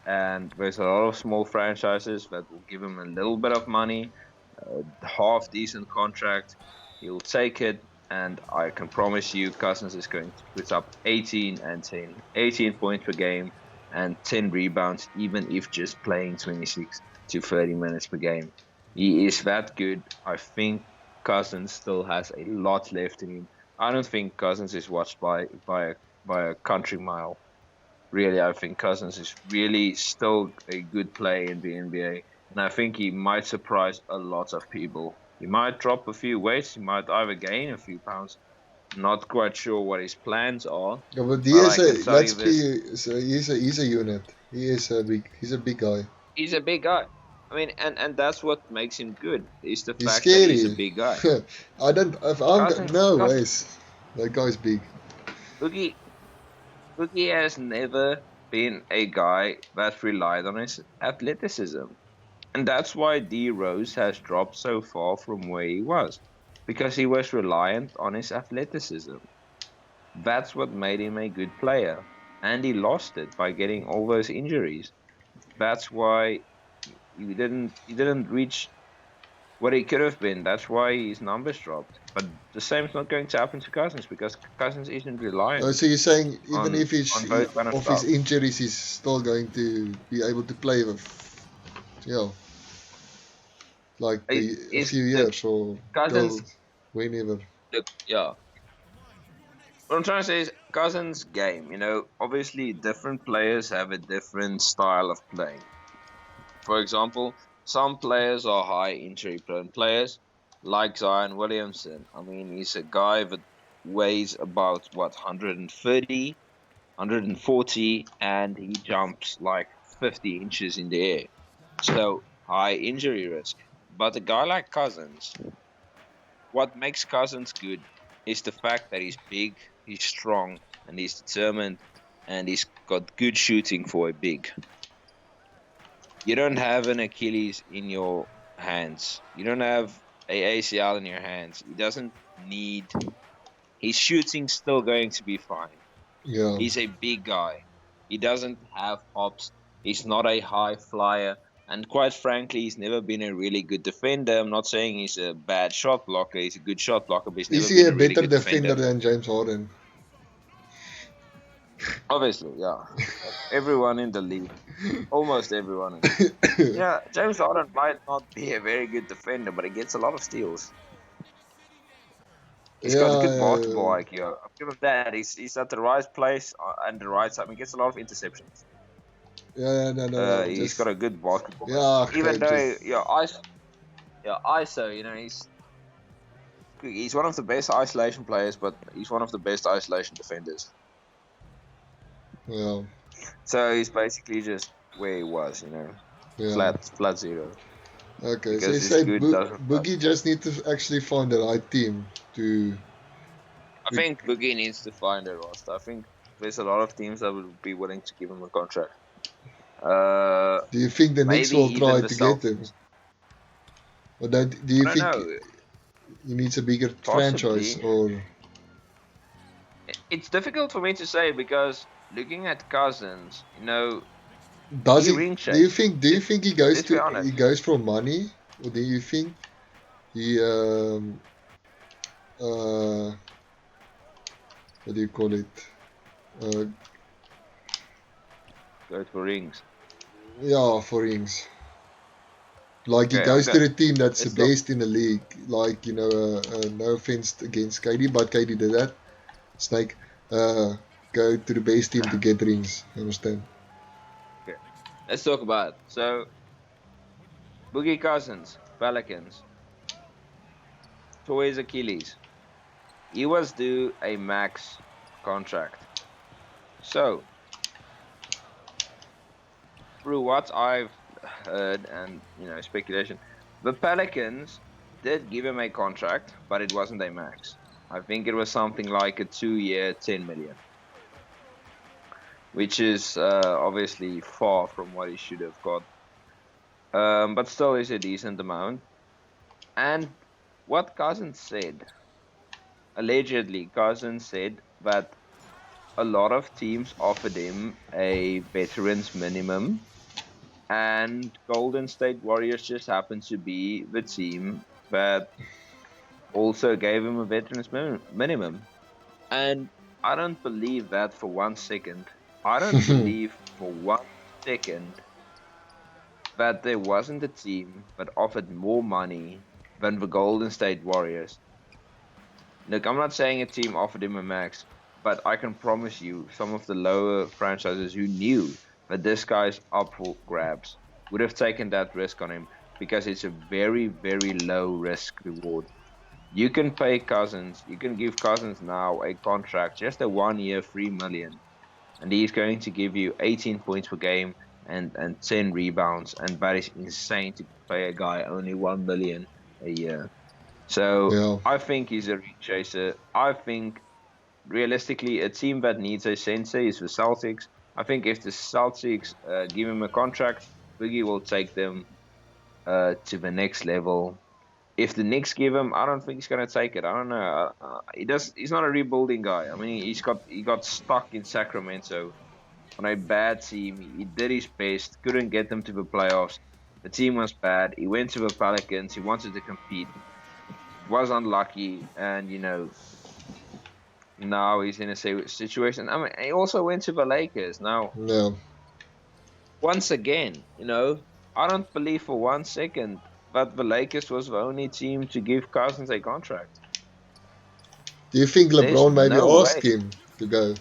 and there's a lot of small franchises that will give him a little bit of money, half decent contract. He'll take it, and I can promise you, Cousins is going to put up 18 and 10, 18 points per game, and 10 rebounds, even if just playing 26 to 30 minutes per game. He is that good. I think Cousins still has a lot left in him. I don't think Cousins is watched by a country mile. Really, I think Cousins is really still a good player in the NBA, and I think he might surprise a lot of people. He might drop a few weights. He might either gain a few pounds. Not quite sure what his plans are,
Yeah, but he
but
is
I can
a.
tell
Let's
you this:
be. So he's a unit. He is a big. He's a big guy.
he's a big guy. I mean, and that's what makes him good is the
He's
fact that he's a
scary.
big guy.
I don't. If I'm
Cousins,
no
Cousins,
ways. That guy's big.
Boogie, Boogie has never been a guy that relied on his athleticism. And that's why D Rose has dropped so far from where he was, because he was reliant on his athleticism. That's what made him a good player. And he lost it by getting all those injuries. That's why he didn't reach what he could have been. That's why his numbers dropped. But the same is not going to happen to Cousins because Cousins isn't reliant
So you're saying even
on
if he's
on those kind of
of his
stuff.
injuries, he's still going to be able to play with, you know, like a
Is
few
the
years or till
Cousins
whenever.
yeah. What I'm trying to say is Cousins' game. Obviously different players have a different style of playing. For example, some players are high injury prone players, like Zion Williamson. I mean, he's a guy that weighs about 130, 140, and he jumps like 50 inches in the air. So high injury risk. But a guy like Cousins, what makes Cousins good is the fact that he's big, he's strong, and he's determined, and he's got good shooting for a big. You don't have an Achilles in your hands. You don't have a ACL in your hands. He doesn't need. His shooting's still going to be fine.
Yeah.
He's a big guy. He doesn't have hops. He's not a high flyer. And quite frankly, he's never been a really good defender. I'm not saying he's a bad shot blocker. He's a good shot blocker, but he's
Is
never
he
been
a
a really
better
good
defender
defender.
than James Harden?
Obviously, yeah. Like everyone in the league. Almost everyone in the league. Yeah, James Harden might not be a very good defender, but he gets a lot of steals. He's got a good basketball
Yeah,
IQ. I'll give him that. He's at the right place and the right time. He gets a lot of interceptions.
no.
He's got
Just,
a good basketball
yeah,
IQ. Even though,
just,
ISO, he's one of the best isolation players, but he's one of the best isolation defenders.
yeah,
So he's basically just where he was,
yeah.
flat zero,
Okay, so
because
you
his
say
good doesn't.
Boogie just need to actually find the right team to.
I think Boogie needs to find a roster. I think there's a lot of teams that would be willing to give him a contract.
Do you think the Knicks
Maybe
will
even
try
the
to get him?
Celtics.
Or do you
I don't
think
know.
he needs a bigger franchise?
Possibly.
Or
It's difficult for me to say because looking at Cousins,
does
he
he?
ring
Do you
chased.
think?
Let's be
He
honest.
goes for money, or do you think he uh what do you call it? Uh,
Go for rings.
yeah, for rings. Like he
Okay,
goes to
okay.
the team that's the
Let's talk.
best in the league. Like no offense against KD, but KD did that. Snake, go to the best team to get rings. You understand?
Okay. Let's talk about it. So Boogie Cousins, Pelicans, tore his Achilles. He was due a max contract. So through what I've heard and speculation, the Pelicans did give him a contract, but it wasn't a max. I think it was something like a 2-year, 10 million, which is obviously far from what he should have got. But still is a decent amount. And what Cousins said, allegedly, Cousins said that a lot of teams offered him a veterans minimum, and Golden State Warriors just happened to be the team that also gave him a veterans minimum. And I don't believe that for 1 second. I don't believe for 1 second that there wasn't a team that offered more money than the Golden State Warriors. Look, I'm not saying a team offered him a max, but I can promise you some of the lower franchises who knew that this guy's up for grabs would have taken that risk on him because it's a very, very low risk reward. You can pay Cousins, you can give Cousins now a contract, just a 1 year, 3 million, and he's going to give you 18 points per game and 10 rebounds, and that is insane to pay a guy only 1 million a year. So
Yeah.
I think he's a ring chaser. I think realistically, a team that needs a sensei is the Celtics. I think if the Celtics give him a contract, Boogie will take them to the next level. If the Knicks give him, I don't think he's gonna take it. I don't know. He does. He's not a rebuilding guy. I mean, he got stuck in Sacramento on a bad team. He did his best, couldn't get them to the playoffs. The team was bad. He went to the Pelicans. He wanted to compete, was unlucky, and now he's in a situation. I mean, he also went to the Lakers. Now,
Yeah.
once again, I don't believe for 1 second that the Lakers was the only team to give Cousins a contract.
Do you think
There's
LeBron maybe
no
asked
way.
him to go?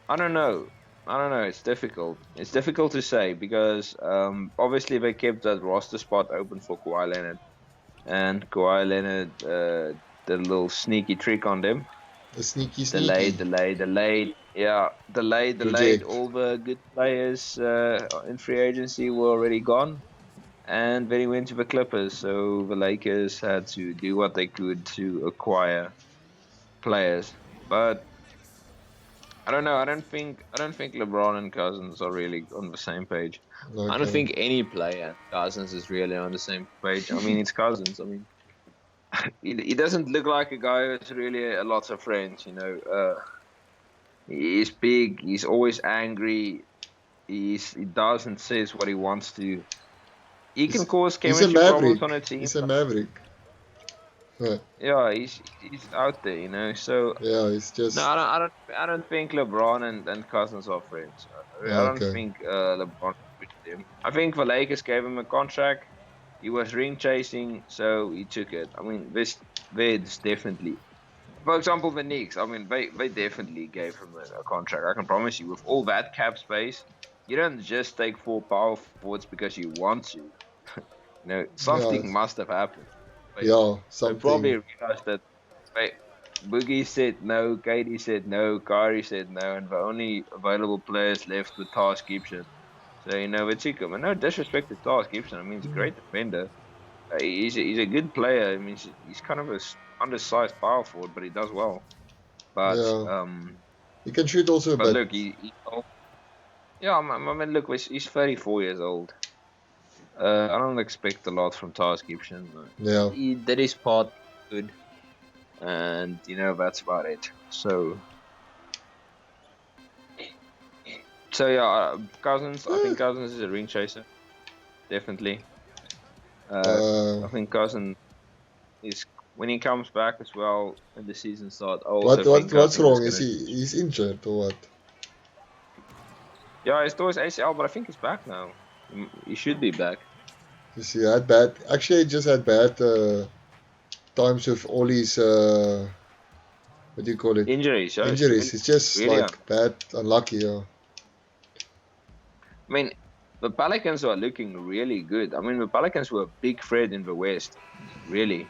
I don't know. I don't know. It's difficult. It's difficult to say because obviously they kept that roster spot open for Kawhi Leonard, and Kawhi Leonard did a little sneaky trick on them.
A sneaky.
Delayed. Yeah, delayed.
Project.
All the good players in free agency were already gone, and then he went to the Clippers. So the Lakers had to do what they could to acquire players. But I don't know. I don't think LeBron and Cousins are really on the same page. I don't
Okay.
think any player and Cousins is really on the same page. I mean, it's Cousins. I mean, he doesn't look like a guy who's really a lot of friends. He's big. He's always angry. He does and says what he wants to. He can cause
He's a
chemistry problems on
maverick.
a team.
He's a maverick. Yeah,
Yeah, he's out there. So
yeah, it's
no,
just
I don't think LeBron and Cousins are friends. I don't
okay.
think LeBron with him. I think the Lakers gave him a contract. He was ring chasing, so he took it. I mean, this definitely. For example, the Knicks. I mean, they definitely gave him a contract. I can promise you, with all that cap space, you don't just take 4 power forwards because you want to.
Yeah,
Something must have happened.
yeah,
They probably
something.
realized that they, Boogie said no, Katie said no, Kyrie said no, and the only available players left were Tars Gibson. So they took him. And no disrespect to Tars Gibson. I mean, he's a great defender. He's a good player. I mean, he's kind of a undersized power forward, but he does well. But
Yeah, he can shoot also a
but
bit.
look, he old. Yeah, I mean, look, he's 34 years old. I don't expect a lot from Tars Gibson.
Yeah,
He did his part good, and that's about it. So yeah, Cousins. I
Eh,
think Cousins is a ring chaser, definitely.
uh,
I think Cousins is when he comes back as well when the season starts. I
what
also
what
think
what's
Cousins is
wrong? Is
gonna.
he's injured or what?
Yeah, he's tore his ACL, but I think he's back now. He should be back.
You see, he had bad. Actually, he just had bad times with all his what do you call it?
Injuries, yeah, it's
Injuries. It's just
really.
like bad, unlucky. Yeah.
I mean, the Pelicans are looking really good. I mean, the Pelicans were a big threat in the West, really.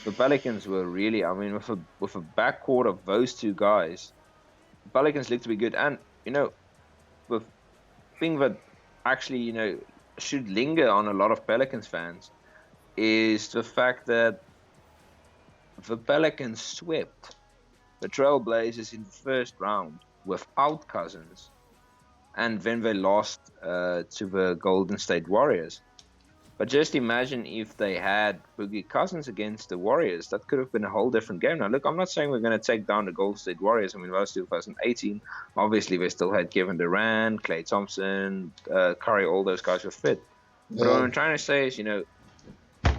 The Pelicans were really. I mean, with a backcourt of those two guys, the Pelicans look to be good. And the thing that actually should linger on a lot of Pelicans fans is the fact that the Pelicans swept the Trailblazers in the first round without Cousins, and then they lost to the Golden State Warriors. But just imagine if they had Boogie Cousins against the Warriors. That could have been a whole different game. Now, look, I'm not saying we're going to take down the Golden State Warriors. I mean, that was 2018. Obviously, they still had Kevin Durant, Klay Thompson, Curry, all those guys were fit. But what
Yeah.
I'm trying to say is,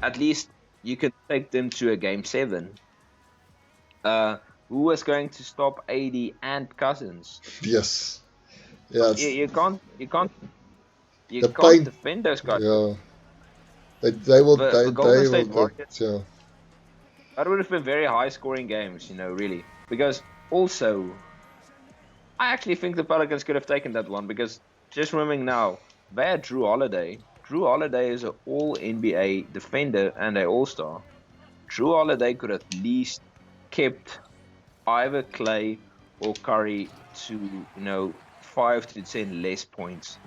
at least you could take them to a game 7. Who was going to stop AD and Cousins?
Yes. Yes.
You
The
can't
paint.
defend those guys.
Yeah. They will
The Golden
they will
State
get
Warriors.
yeah.
That would have been very high scoring games, really. Because also, I actually think the Pelicans could have taken that one because just remembering now, they had Drew Holiday. Drew Holiday is an all NBA defender and an all star. Drew Holiday could at least kept either Clay or Curry to, 5 to 10 less points.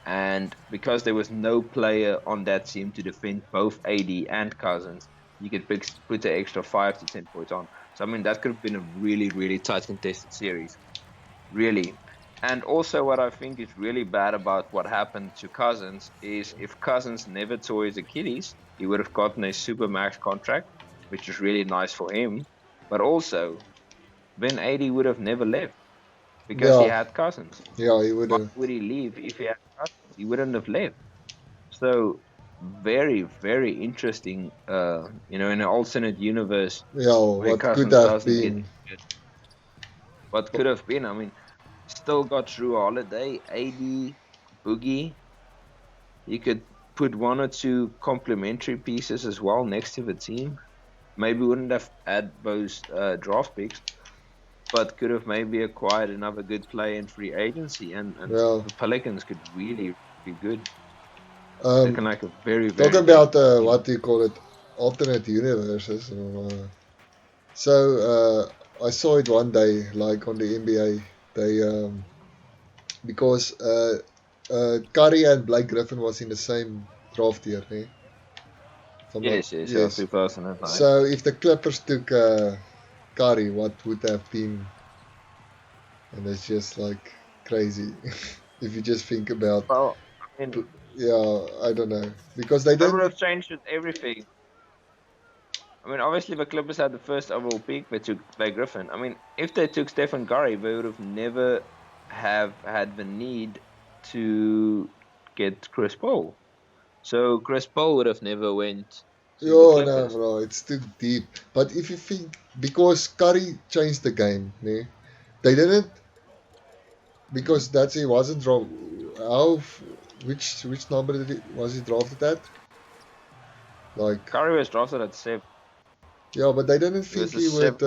And because there was no player on that team to defend both AD and Cousins, you could put the extra 5 to 10 points on. So, I mean, that could have been a really, really tight contested series. Really. And also, what I think is really bad about what happened to Cousins is if Cousins never tore his Achilles, he would have gotten a Supermax contract, which is really nice for him. But also, then AD would have never left because he
Yeah.
had Cousins.
Yeah, he would
Why
have.
would he leave if he had Cousins? He wouldn't have left. So very, very interesting. In an alternate universe
Yeah,
where
what could
Cousins
have
doesn't get
been.
injured, what could have been. I mean, still got Drew Holiday, AD, Boogie. You could put one or two complementary pieces as well next to the team. Maybe wouldn't have had those draft picks, but could have maybe acquired another good player in free agency, and
Yeah.
the Pelicans could really be good. Looking
Um,
like a very,
talking
very, very
about
good team.
what do you call it, alternate universes. So I saw it one day, like on the NBA. They because Curry and Blake Griffin was in the same draft year, eh? If I'm not,
Yes, yes, yeah,
yes.
2009.
So if the Clippers took Curry, what would have been? and it's just like crazy. If you just think about,
Well, I mean,
yeah, I don't know, because they
that would
didn't.
have changed everything. I mean, obviously the Clippers had the first overall pick. They took Blake Griffin. I mean, if they took Stephen Curry, they would have never have had the need to get Chris Paul. So Chris Paul would have never went to the
Oh no,
Clippers.
bro, it's too deep. But if you think, because Curry changed the game, ne? They didn't,
Hmm.
because that's he wasn't draw. How? Which number was he drafted at? Like,
Curry was drafted at 7.
yeah, but they didn't
He was
think
the 7th.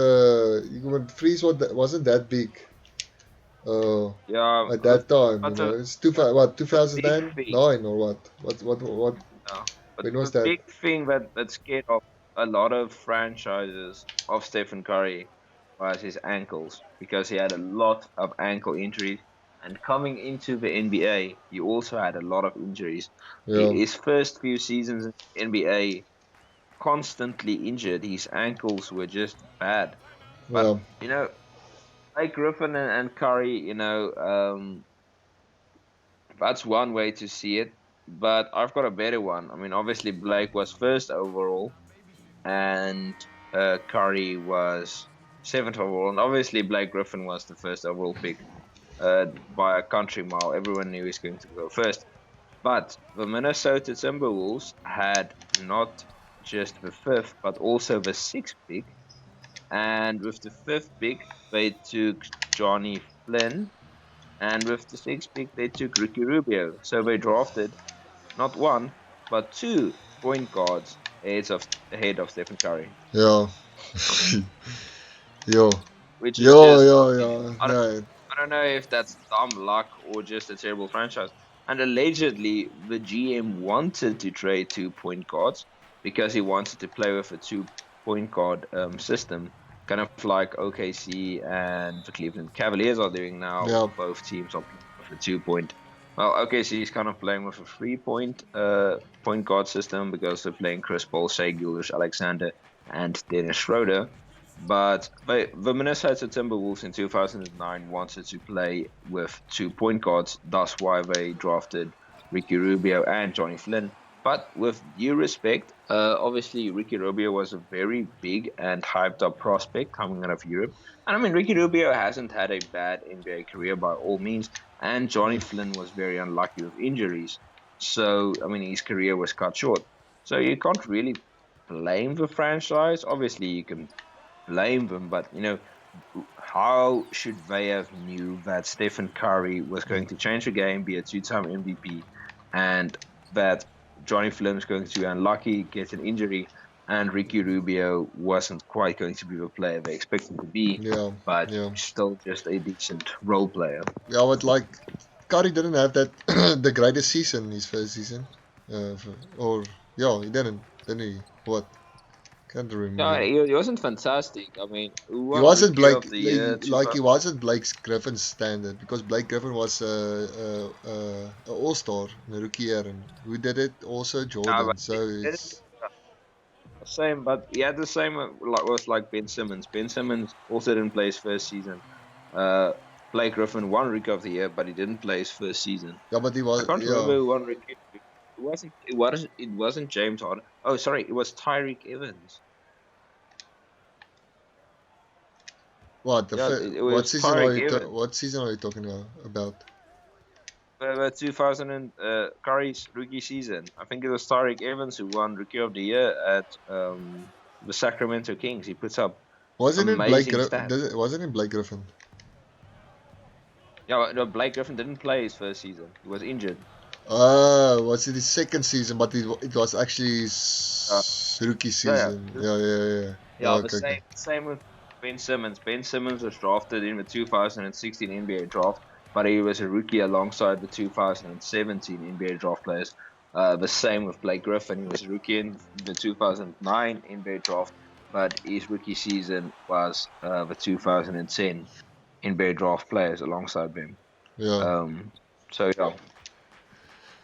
he would freeze. Wasn't that big? Uh,
Yeah,
at that time,
but the
it's what
the big thing,
2009 or what? What?
yeah, but
When was
the
that?
big thing that scared off a lot of franchises of Stephen Curry was his ankles because he had a lot of ankle injuries. And coming into the NBA, he also had a lot of injuries.
Yeah,
His first few seasons in the NBA, constantly injured. His ankles were just bad. But
yeah,
like Griffin and Curry, that's one way to see it. But I've got a better one. I mean, obviously Blake was first overall, and Curry was seventh overall, and obviously Blake Griffin was the first overall pick by a country mile. Everyone knew he was going to go first. But the Minnesota Timberwolves had not just the fifth, but also the sixth pick. And with the fifth pick, they took Johnny Flynn. And with the sixth pick, they took Ricky Rubio. So they drafted not one, but two point guards ahead of Stephen Curry,
yeah, yo,
which is
yo,
just,
yo,
I mean,
yo. No,
I don't know if that's dumb luck or just a terrible franchise. And allegedly, the GM wanted to trade two point guards because he wanted to play with a two point guard system, kind of like OKC and the Cleveland Cavaliers are doing now.
yeah,
Both teams are playing with a 2 point. Well, OKC is kind of playing with a 3 point point guard system because they're playing Chris Paul, Shai Gilgeous-Alexander, and Dennis Schroeder. But the Minnesota Timberwolves in 2009 wanted to play with two point guards. That's why they drafted Ricky Rubio and Johnny Flynn. But with due respect, obviously Ricky Rubio was a very big and hyped up prospect coming out of Europe. And I mean, Ricky Rubio hasn't had a bad NBA career by all means. And Johnny Flynn was very unlucky with injuries. So, I mean, his career was cut short. So you can't really blame the franchise. Obviously, you can blame them, but how should they have knew that Stephen Curry was going to change the game, be a two-time MVP, and that Johnny Flynn was going to be unlucky, get an injury, and Ricky Rubio wasn't quite going to be the player they expected to be,
yeah,
but
yeah,
still just a decent role player.
yeah. But like, Curry didn't have that the greatest season his first season, or yeah, he didn't he? What? Can't
Yeah,
remember.
he wasn't fantastic. I mean, who
He
won
wasn't
Rookie
Blake
of the Year
he
2000?
wasn't Blake Griffin's standard, because Blake Griffin was a all star in the rookie year, and who did it? Also
No,
Jordan.
but
So
he didn't
it's
same, but he had the same like Ben Simmons. Ben Simmons also didn't play his first season. Uh, Blake Griffin won Rookie of the Year, but he didn't play his first season.
yeah, but he
I
was
can't remember
yeah.
who won Rookie. It wasn't James Harden. Oh, sorry, it was Tyreek Evans.
What
Yeah, it was Tyreek Evans.
what season are you talking about?
2000 Curry's rookie season. I think it was Tyreek Evans who won Rookie of the Year at the Sacramento Kings. He puts up amazing stats.
Wasn't it Blake Griffin?
Yeah, no, Blake Griffin didn't play his first season. He was injured.
Was it his second season? But it was actually
Uh,
his rookie
yeah,
season.
yeah.
Yeah, yeah, yeah. Yeah,
Yeah, the
okay, okay.
same with Ben Simmons. Ben Simmons was drafted in the 2016 NBA draft, but he was a rookie alongside the 2017 NBA draft players. The same with Blake Griffin. He was a rookie in the 2009 NBA draft, but his rookie season was the 2010 NBA draft players alongside them.
Yeah.
Um, so yeah,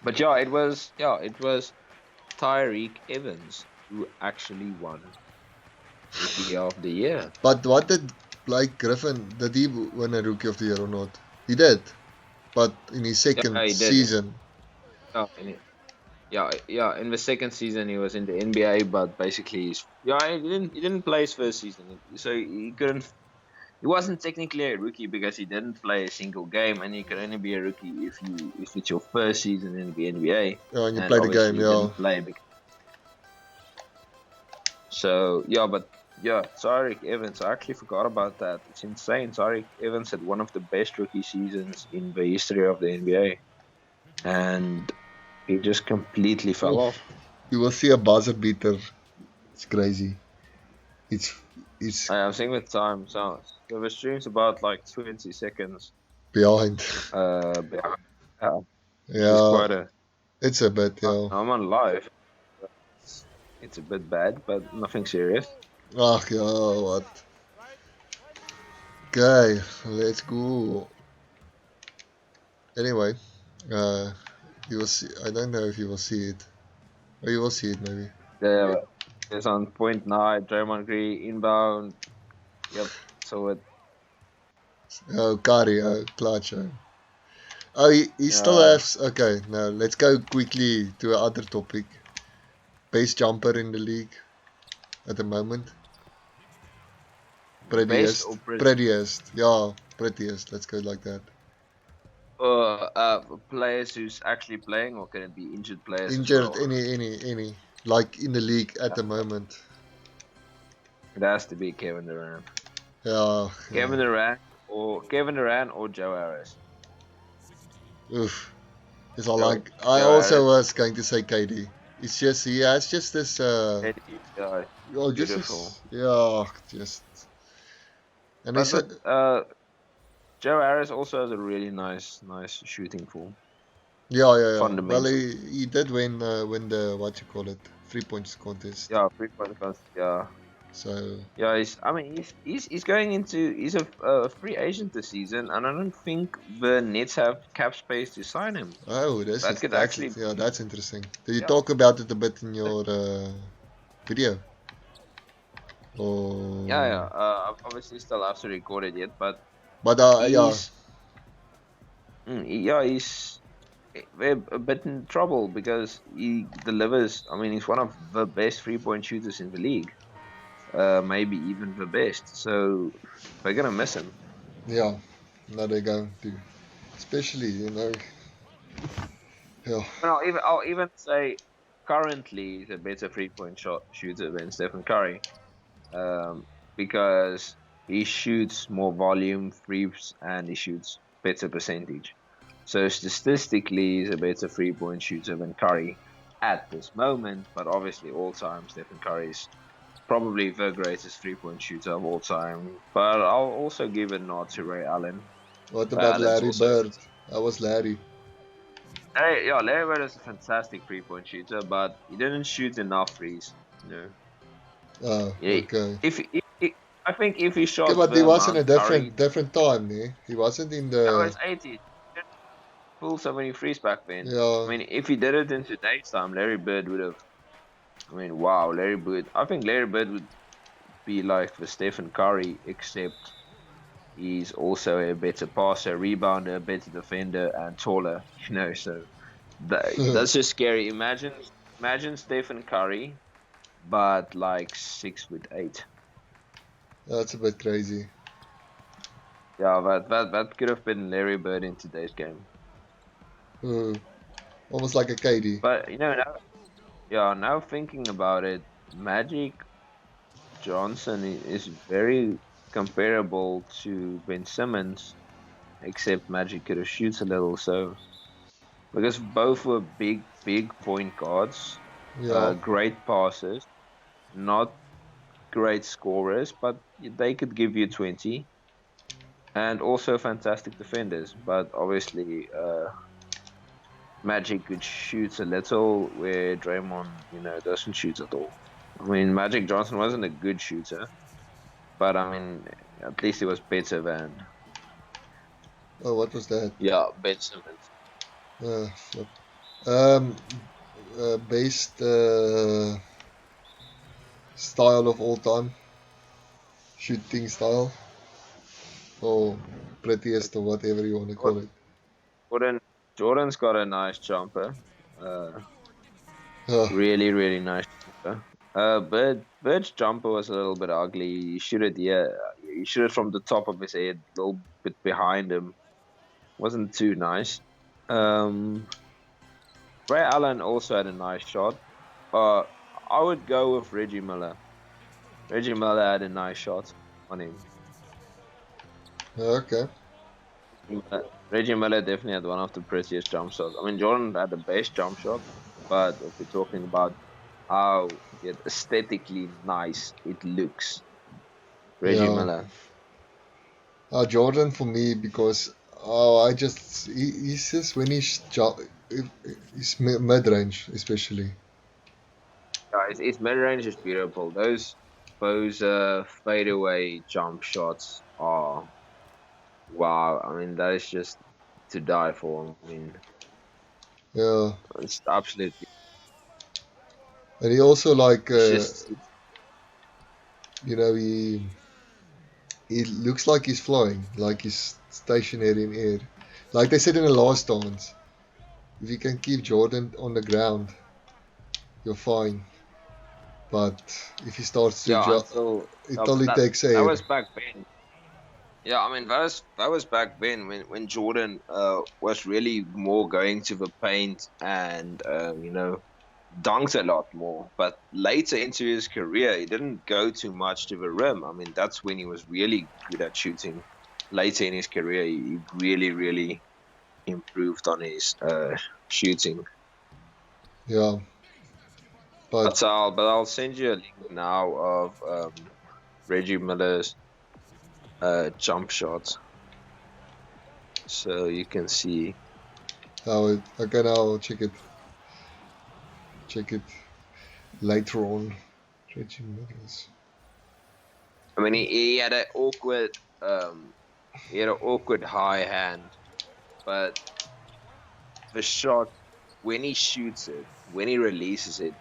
but it was Tyreek Evans who actually won Rookie of the Year.
But what did Blake Griffin, did he win a Rookie of the Year or not? He did, but in his second
Yeah, he did.
season.
Yeah, yeah. In the second season, he was in the NBA, but basically, he didn't play his first season, so he couldn't. He wasn't technically a rookie because he didn't play a single game, and you can only be a rookie if it's your first season in the NBA,
And you
and
play the game,
obviously he
yeah.
didn't play. So yeah, but yeah, Tyreek Evans. I actually forgot about that. It's insane. Tyreek Evans had one of the best rookie seasons in the history of the NBA, and he just completely fell
Oof.
off.
You will see a buzzer beater. It's crazy. It's it's
I was saying with time, so the stream's about like 20 seconds.
behind.
Behind. Yeah, which is
Yeah,
quite a.
it's a bit, yeah.
I'm on live. It's a bit bad, but nothing serious.
Ach, yeah, what? Okay, let's go. Anyway, uh, you will see. I don't know if you will see it. Or you will see it, maybe.
The It's on point nine. Draymond Green inbound. Yep. So it.
Oh, Kari, clutch. Oh, he still
Yeah.
has. Okay, now let's go quickly to another topic. Best jumper in the league at the moment.
Best
Prettiest.
or pretty?
Prettiest. Yeah, prettiest. Let's go like that.
Players who's actually playing, or can it be injured players as
Injured,
well?
any. Like in the league at the moment.
It has to be Kevin Durant.
Yeah, yeah.
Kevin Durant or Joe Harris.
Oof. Yes, I
Joe
also
Harris.
was going to say KD. It's just, he has just this,
Yeah,
oh, just
beautiful.
this, yeah, just, and he
But
said,
Joe Harris also has a really nice shooting form.
yeah. Well,
Fundamental.
he did win the, what you call it, 3 points contest.
Yeah, 3 point contest. Yeah.
So,
Yeah, he's going into he's a free agent this season, and I don't think the Nets have cap space to sign him.
oh,
That could
that's it.
actually,
Yeah, that's interesting. Did you
yeah,
talk about it a bit in
that-
your video? Or,
yeah. I've obviously still have to record it yet, but
but yeah,
he's, yeah, a bit in trouble because he delivers. I mean, he's one of the best 3 point shooters in the league, maybe even the best. So they're gonna miss him.
yeah. Now they're going to, especially, yeah.
And I'll even say currently he's a better 3 point shot shooter than Stephen Curry, um, because he shoots more volume threes and he shoots better percentage. So statistically, he's a better 3 point shooter than Curry at this moment. But obviously, all time Stephen Curry is probably the greatest 3 point shooter of all time. But I'll also give a nod to Ray Allen.
What
Ray
about
Allen's
Larry
also
Bird? How was Larry?
Larry Bird is a fantastic 3 point shooter, but he didn't shoot enough threes. You know,
Oh,
yeah.
okay.
If I think if he
Okay,
shot
but he
the
was in a
amount Curry,
different time, eh? He wasn't in
that
the,
was 80. He didn't pull so many threes back then. I
yeah,
mean, if he did it in today's time, Larry Bird would have. I mean, wow, Larry Bird. I think Larry Bird would be like the Stephen Curry, except he's also a better passer, rebounder, better defender, and taller. So that's just scary. Imagine Stephen Curry, but like 6'8".
that's a bit crazy.
Yeah, that could have been Larry Bird in today's game.
Uh, Almost like a KD.
But now thinking about it, Magic Johnson is very comparable to Ben Simmons, except Magic could have shoots a little. So because both were big point guards,
Yeah.
great passers, not great scorers, but they could give you 20, and also fantastic defenders. But obviously, Magic could shoot a little, where Draymond, doesn't shoot at all. I mean, Magic Johnson wasn't a good shooter, but I mean, at least he was better than,
Oh, what was that?
yeah, Ben Simmons.
Flip. Um, Best style of all time. Shooting style. or prettiest or whatever you want to call it.
Jordan's got a nice jumper.
Oh,
Really nice jumper. Bird's jumper was a little bit ugly. He shoot it, yeah. He shoot it from the top of his head, a little bit behind him. Wasn't too nice. Um, Ray Allen also had a nice shot. Uh, I would go with Reggie Miller. Reggie Miller had a nice shot on him.
okay.
Reggie Miller definitely had one of the prettiest jump shots. I mean, Jordan had the best jump shot, but if we're talking about how aesthetically nice it looks, Reggie
Yeah.
Miller.
Jordan for me because he's just when he's mid range especially.
Yeah, his mid range is beautiful. Those fadeaway jump shots are wow. I mean, that is just to die for. I mean,
Yeah,
it's absolutely.
and he also like
It's just
you know he looks like he's flying, like he's stationary in air. Like they said in the last dance, if you can keep Jordan on the ground, you're fine. But if he starts to
yeah.
jump,
Until
it only
that
takes
that
air.
was back then. Yeah, I mean that was back then when Jordan was really more going to the paint and dunked a lot more. But later into his career, he didn't go too much to the rim. I mean, that's when he was really good at shooting. Later in his career, he really improved on his shooting.
Yeah, but
But I'll send you a link now of Reggie Miller's jump shots so you can see.
okay, now I'll check it later on. Reggie Miller's.
I mean, he had an awkward high hand, but the shot when he shoots it, when he releases it,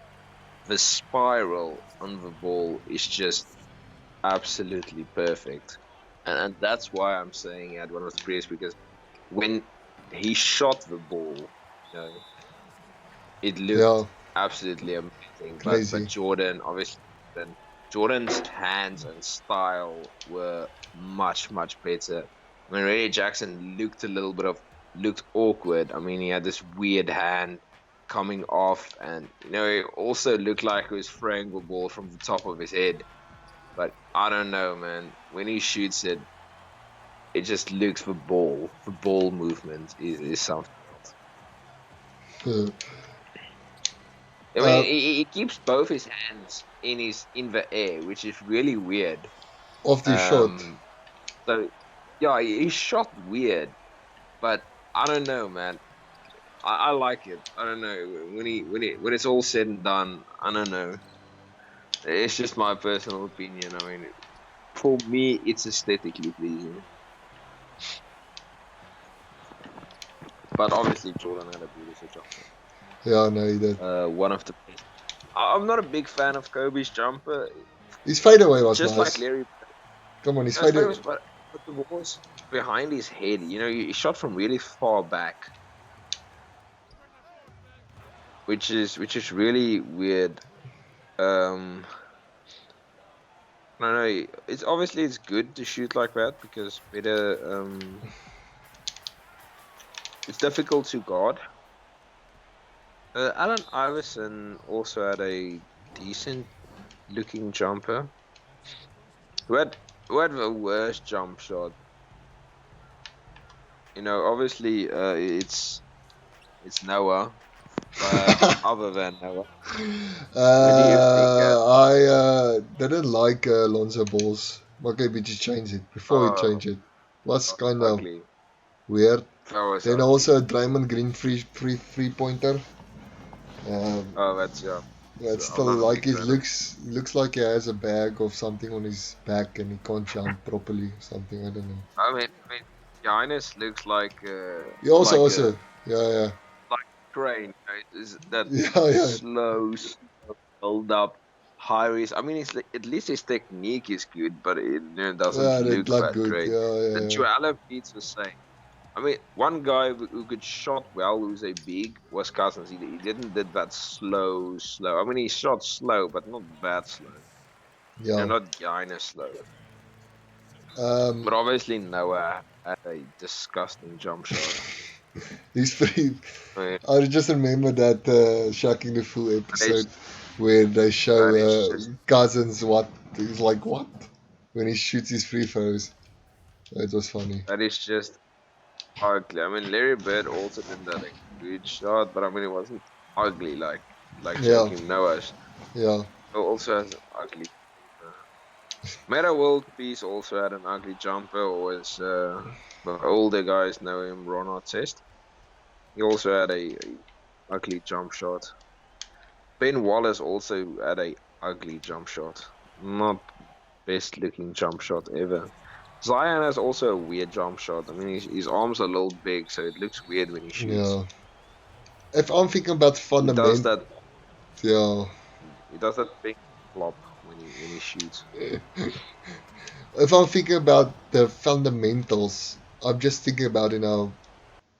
the spiral on the ball is just absolutely perfect, and that's why I'm saying he had one of the greatest because when he shot the ball, you know, it
Yeah,
looked absolutely amazing. But
crazy.
Jordan, obviously, Jordan's hands and style were much better. I mean, Ray Jackson looked awkward. I mean, he had this weird hand coming off, and he also looked like he was throwing the ball from the top of his head. But I don't know, man. When he shoots it, it just looks the ball. The ball movement is something.
Uh,
I
uh,
mean, he keeps both his hands in the air, which is really weird.
of the shot.
Um, so yeah, he shot weird, but I don't know, man. I like it. I don't know when it's all said and done. I don't know. It's just my personal opinion. I mean, for me, it's aesthetically pleasing. But obviously, Jordan had a beautiful jumper.
Yeah, no, he did.
One of the best. I'm not a big fan of Kobe's jumper.
His fadeaway was
Just like
nice.
Larry.
Come on, his
That's
fadeaway.
famous, but the was behind his head. He shot from really far back, which is really weird. I don't know. It's good to shoot like that because better. It's difficult to guard. Allen Iverson also had a decent looking jumper. Who had the worst jump shot? Obviously, it's Noah, but other than Noah, what do you think?
I didn't like Lonzo Balls. Okay, we just changed it. Before we
Oh,
change it, was
that was
kind of
ugly.
weird.
That was
Then
ugly.
also Draymond Green free pointer. Um,
Oh, that's yeah.
yeah, it's
So I'm
still
not a
like
big
he
fan of.
looks like he has a bag of something on his back and he can't jump properly. Something I don't know.
I mean, Giannis looks like
He also
like a
also yeah
like crane. Right? Is that
yeah yeah
slow build up, high risk. I mean, at least his technique is good, but it doesn't
Yeah, that
look
looked
that
good.
great.
Yeah,
And
yeah,
Joella beats the same. I mean, one guy who could shot well, who's a big, was Cousins. He didn't did that slow. I mean, he shot slow, but not bad slow.
yeah.
Not Guyana slow.
Yeah.
But obviously Noah had a disgusting jump shot.
He's pretty.
I mean,
I just remember that Shocking the Fool
that is
episode where they show
that is just
Cousins what he's like what when he shoots his free throws. It was funny.
that is just ugly. I mean, Larry Bird also did that a good shot, but I mean, it wasn't ugly like
Yeah,
Joakim Noah's.
yeah,
It also has an ugly. Meta World Peace also had an ugly jumper, or as the older guys know him, Ron Artest. He also had a ugly jump shot. Ben Wallace also had a ugly jump shot. Not best looking jump shot ever. Zion has also a weird jump shot. I mean, his arms are a little big, so it looks weird when he shoots.
yeah. If I'm thinking about
He does
fundament,
that.
yeah.
He does that big flop when he shoots.
If I'm thinking about the fundamentals, I'm just thinking about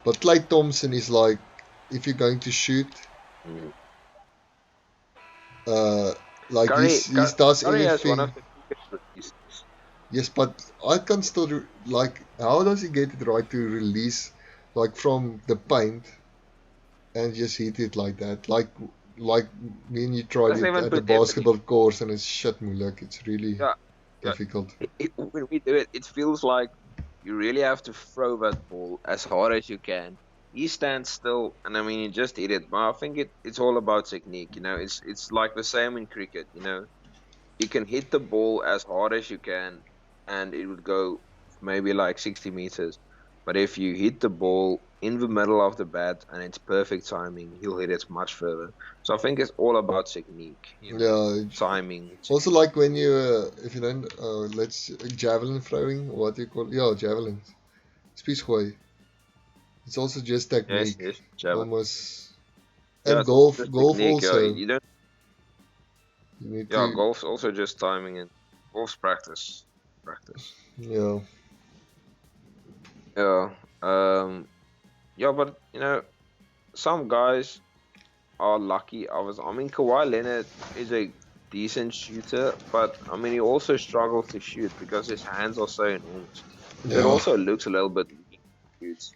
But Clay Thompson is like, if you're going to shoot,
Mm.
uh, like
Curry,
he does
Curry has one
everything.
of the quickest releases.
Yes, but I can still like, how does he get it right to release, like from the paint and just hit it like that? Like me and you tried
Doesn't
it
even
at the
put effort in.
basketball course and it's shit, Mulek. It's really
Yeah, yeah.
difficult.
When we do it, it feels like you really have to throw that ball as hard as you can. He stands still, and I mean, he just hit it. But I think it's all about technique. It's like the same in cricket. You can hit the ball as hard as you can, and it would go maybe like 60 meters. But if you hit the ball in the middle of the bat and it's perfect timing, he'll hit it much further. So I think it's all about technique.
Yeah.
Timing.
Also, like when you, if you don't, let's javelin throwing. What do you call? Yeah, javelin. Speedway. It's also just
Yes,
technique,
yes, Java.
almost.
Yeah,
And
it's also
golf,
just
golf
technique. Yeah,
also.
you don't.
You need
Yeah,
to,
golf's also just timing and golf's practice. Practice.
yeah,
Yeah. Yeah, but some guys are lucky. I mean, Kawhi Leonard is a decent shooter, but I mean, he also struggles to shoot because his hands are so enormous. So it
yeah.
also looks a little bit weak when he shoots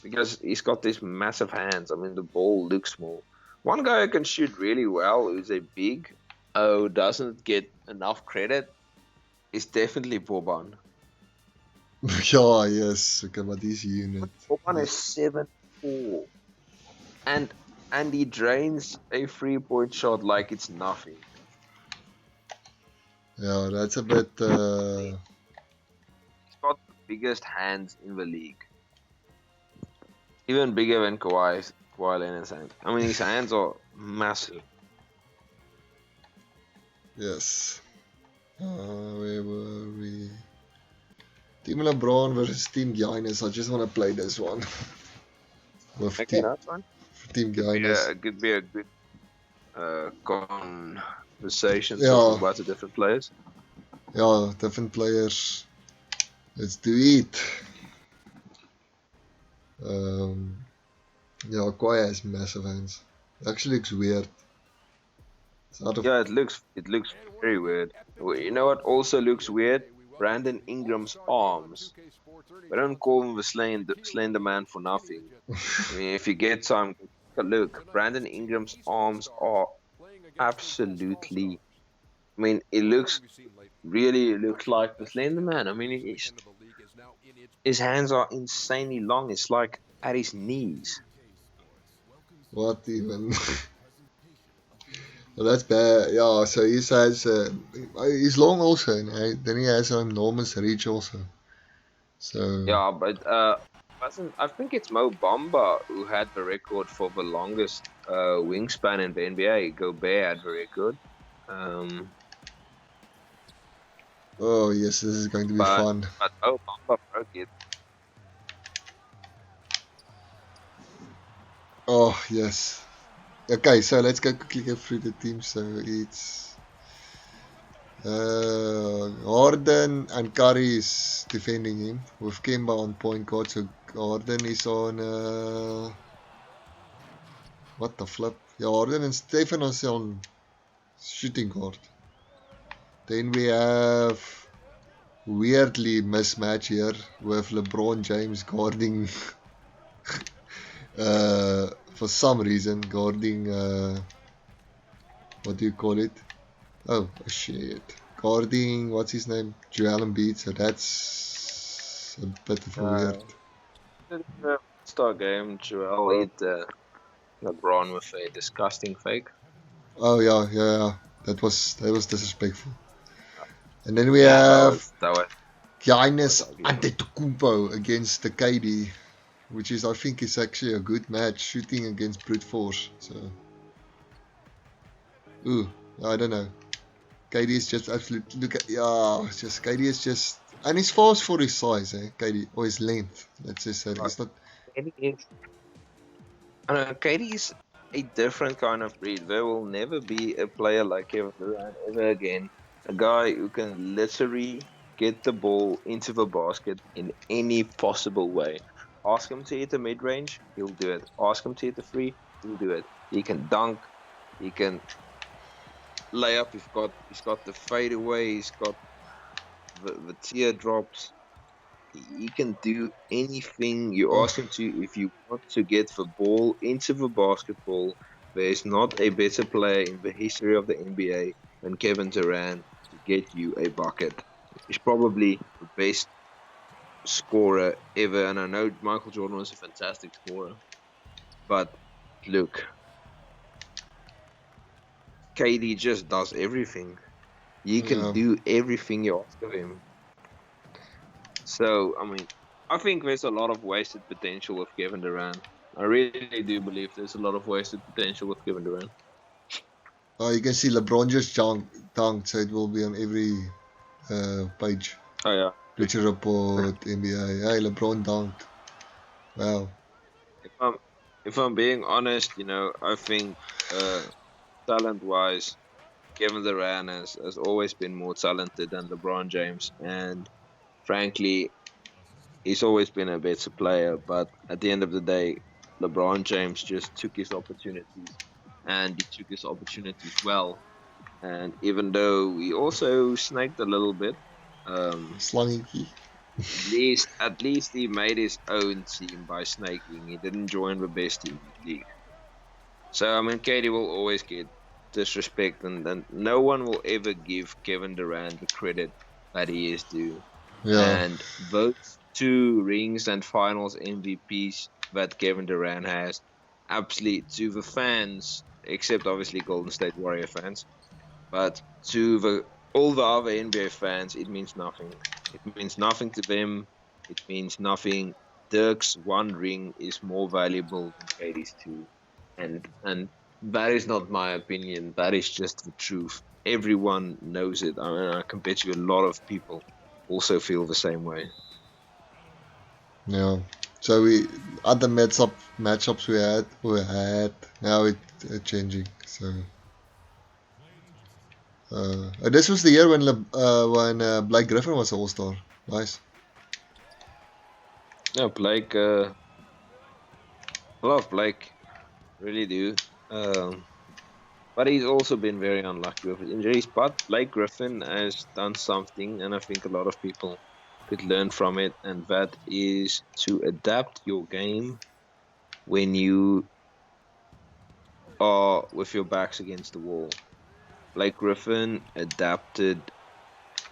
because he's got these massive hands. I mean, the ball looks small. One guy who can shoot really well, who's a big, doesn't get enough credit, is definitely Boban.
Yeah, yes. Okay, but this unit.
Boban
Yeah,
is 7'4", and and he drains a 3-point shot like it's nothing.
yeah, that's a bit.
He's got the biggest hands in the league, even bigger than Kawhi Leonard's hands. I mean, his hands are massive.
Yes. Where were we? Team LeBron versus Team Giannis. I just want to play this one with
Okay, that's fine.
Team
Could be
Giannis.
a good conversation talking
Yeah,
about the different players.
yeah, different players. Let's do it. Um, yeah, Kawhi has massive hands. Actually looks weird. It's out of.
Yeah, it looks very weird. You know what also looks weird? Brandon Ingram's arms. We don't call him the slender man for nothing. I mean, if you get time, take a look. Brandon Ingram's arms are absolutely. I mean, it looks like the Slender Man. I mean, his hands are insanely long. It's like at his knees.
What even? Well, that's bad. Yeah, so he has. He's long also, and then he has an enormous reach also. So.
Yeah, but I think it's Mo Bamba who had the record for the longest wingspan in the NBA. Gobert had the record. Um,
Oh yes, this is going to be
but
fun.
but Mo Bamba broke it.
Oh yes. Okay, so let's go quickly go through the teams. So it's Harden and Curry is defending him with Kemba on point guard. So Harden is on. What the flip? Yeah, Harden and Stephen is on shooting guard. Then we have weirdly mismatch here with LeBron James guarding. For some reason, guarding. What do you call it? Oh, shit. Guarding, what's his name? Joel Embiid. So that's a bit of a weird.
In the Star game, Joel hit LeBron with a disgusting fake.
Oh yeah. That was disrespectful. And then we
Yeah,
have
that was
Giannis
ugly.
Antetokounmpo against the KD, which is I think is actually a good match, shooting against brute force. So, I don't know. KD is just absolute. Look at it's just KD is just, and he's fast for his size, KD, or his length. Let's just say it's not.
KD is, I don't know, KD is a different kind of breed. There will never be a player like Kevin Durant ever again. A guy who can literally get the ball into the basket in any possible way. Ask him to hit the mid range, he'll do it. Ask him to hit the free, he'll do it. He can dunk, he can lay up. He's got the fadeaway. He's got the teardrops. He can do anything you
Oh,
ask him to. If you want to get the ball into the basketball, there is not a better player in the history of the NBA than Kevin Durant to get you a bucket. He's probably the best scorer ever, and I know Michael Jordan was a fantastic scorer, but look, KD just does everything. He can
yeah.
do everything you ask of him. So, I mean, I think there's a lot of wasted potential with Kevin Durant. I really do believe there's a lot of wasted potential with Kevin Durant.
You can see LeBron just dunked, so it will be on every page.
Oh yeah.
Bleacher Report, NBA. Hey, LeBron dunked. Wow.
If I'm being honest, I think talent-wise, Kevin Durant has always been more talented than LeBron James, and frankly, he's always been a better player. But at the end of the day, LeBron James just took his opportunities, and he took his opportunities well. And even though he also snaked a little bit,
Slangy.
at least he made his own team by snaking. He didn't join the best team in the league. So I mean, KD will always get disrespect, and no one will ever give Kevin Durant the credit that he is due.
Yeah.
And those two rings and finals MVPs that Kevin Durant has, absolutely to the fans, except obviously Golden State Warrior fans. But to all the other NBA fans, it means nothing. It means nothing to them. It means nothing. Dirk's one ring is more valuable than KD's two, and that is not my opinion. That is just the truth. Everyone knows it. I mean, I can bet you a lot of people also feel the same way.
Yeah. So we other matchups we had now it changing. So this was the year when Blake Griffin was All Star. Nice.
No, Blake. I love Blake, really do. Um, but he's also been very unlucky with his injuries. But Blake Griffin has done something, and I think a lot of people could learn from it, and that is to adapt your game when you are with your backs against the wall. Blake Griffin adapted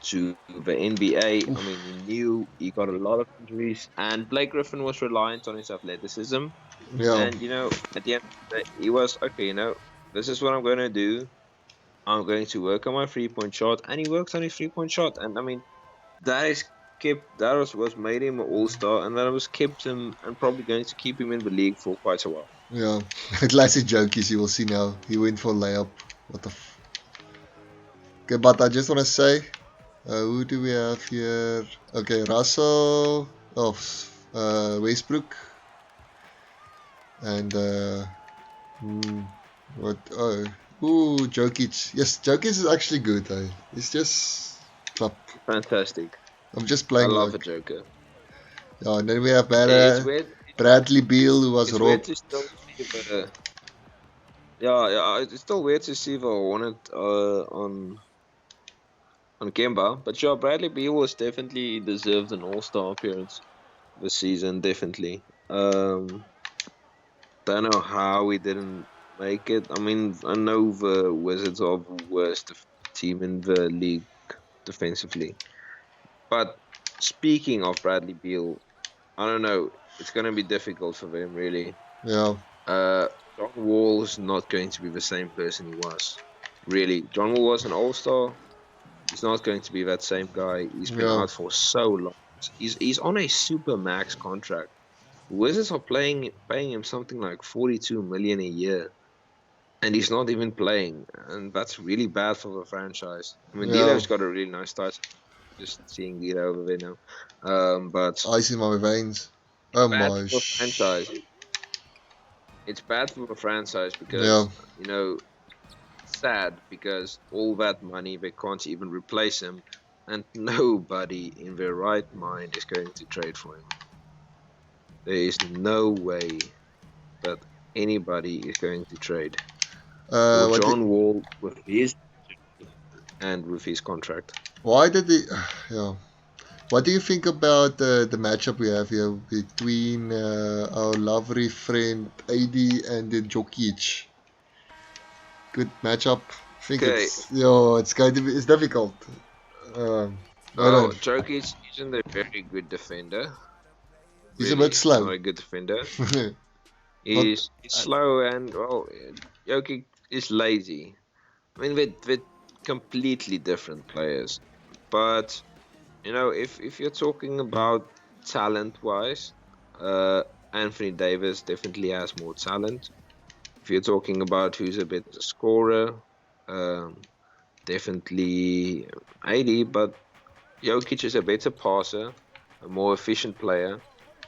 to the NBA. I mean, he knew he got a lot of injuries, and Blake Griffin was reliant on his athleticism.
Yeah.
And at the end of the day, he was okay. This is what I'm going to do. I'm going to work on my 3-point shot, and he works on his 3-point shot. And I mean, that was made him an all-star, and that was kept him and probably going to keep him in the league for quite a while.
Yeah. Classic jokies. You will see now. He went for layup. What the. Okay, but I just want to say, who do we have here? Okay, Russell of Westbrook and what? Oh, Ooh, Jokic. Yes, Jokic is actually good. He's just crap.
Fantastic.
I'm just
I
playing
love a
like
Joker.
yeah. And then we have
It's weird.
Bradley Beal who was
It's weird
robbed.
to still see the. Yeah. It's still weird to see the Hornet on Kemba, but yeah, Bradley Beal was definitely deserved an All-Star appearance this season. Definitely. Don't know how he didn't make it. I mean, I know the Wizards are the worst team in the league defensively, but speaking of Bradley Beal, I don't know. It's going to be difficult for them, really.
Yeah,
Uh, John Wall's not going to be the same person he was. Really, John Wall was an all-star. He's not going to be that same guy. He's been
yeah.
out for so long. He's on a super max contract. Wizards are paying him something like 42 million a year, and he's not even playing, and that's really bad for the franchise. I mean,
Yeah,
D'Lo's got a really nice start. Just seeing D'Lo over there now, but
ice in my veins.
it's
Oh
bad
my
for the franchise. It's bad for the franchise
yeah.
because sad because all that money they can't even replace him, and nobody in their right mind is going to trade for him. There is no way that anybody is going to trade for
What?
John Wall with his and with his contract.
Why did he? Yeah. What do you think about the matchup we have here between our lovely friend AD and the Jokic? Good matchup. I think
Okay,
it's going to be it's difficult. Um, I
well,
don't.
Jokic isn't a very good defender.
He's a bit
Really, he's not
slow.
a good defender.
Not.
He's slow and well, Jokic is lazy. I mean, they're completely different players. But if you're talking about talent-wise, uh, Anthony Davis definitely has more talent. If you're talking about who's a better scorer, um, definitely AD. But Jokic is a better passer, a more efficient player,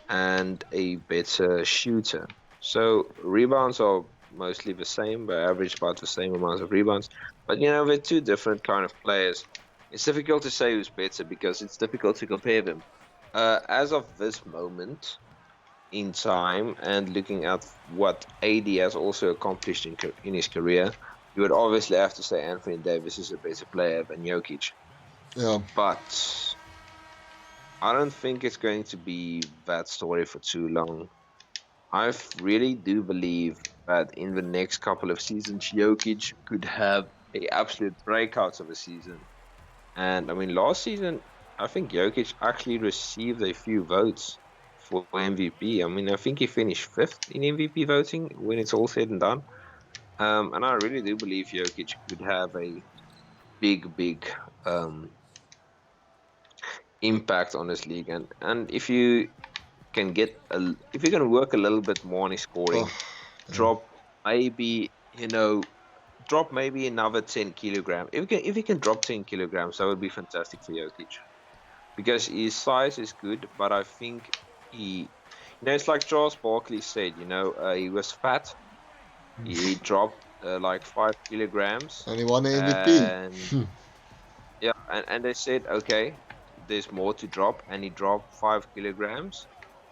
and a better shooter. So rebounds are mostly the same. They average about the same amount of rebounds. But they're two different kind of players. It's difficult to say who's better because it's difficult to compare them. As of this moment in time and looking at what AD has also accomplished in his career, you would obviously have to say Anthony Davis is a better player than Jokic.
Yeah.
But I don't think it's going to be that story for too long. I really do believe that in the next couple of seasons, Jokic could have a absolute breakout of a season. And I mean, last season, I think Jokic actually received a few votes for MVP. I mean, I think he finished fifth in MVP voting when it's all said and done. And I really do believe Jokic could have a big um, impact on this league. And if you can work a little bit more on his
Oh,
scoring,
yeah.
drop maybe drop maybe another 10 kilograms. If you can drop 10 kilograms, that would be fantastic for Jokic because his size is good, but I think it's like Charles Barkley said, he was fat. He dropped like 5 kilograms,
And he won the MVP.
and yeah, and they said, okay, there's more to drop, and he dropped 5 kilograms,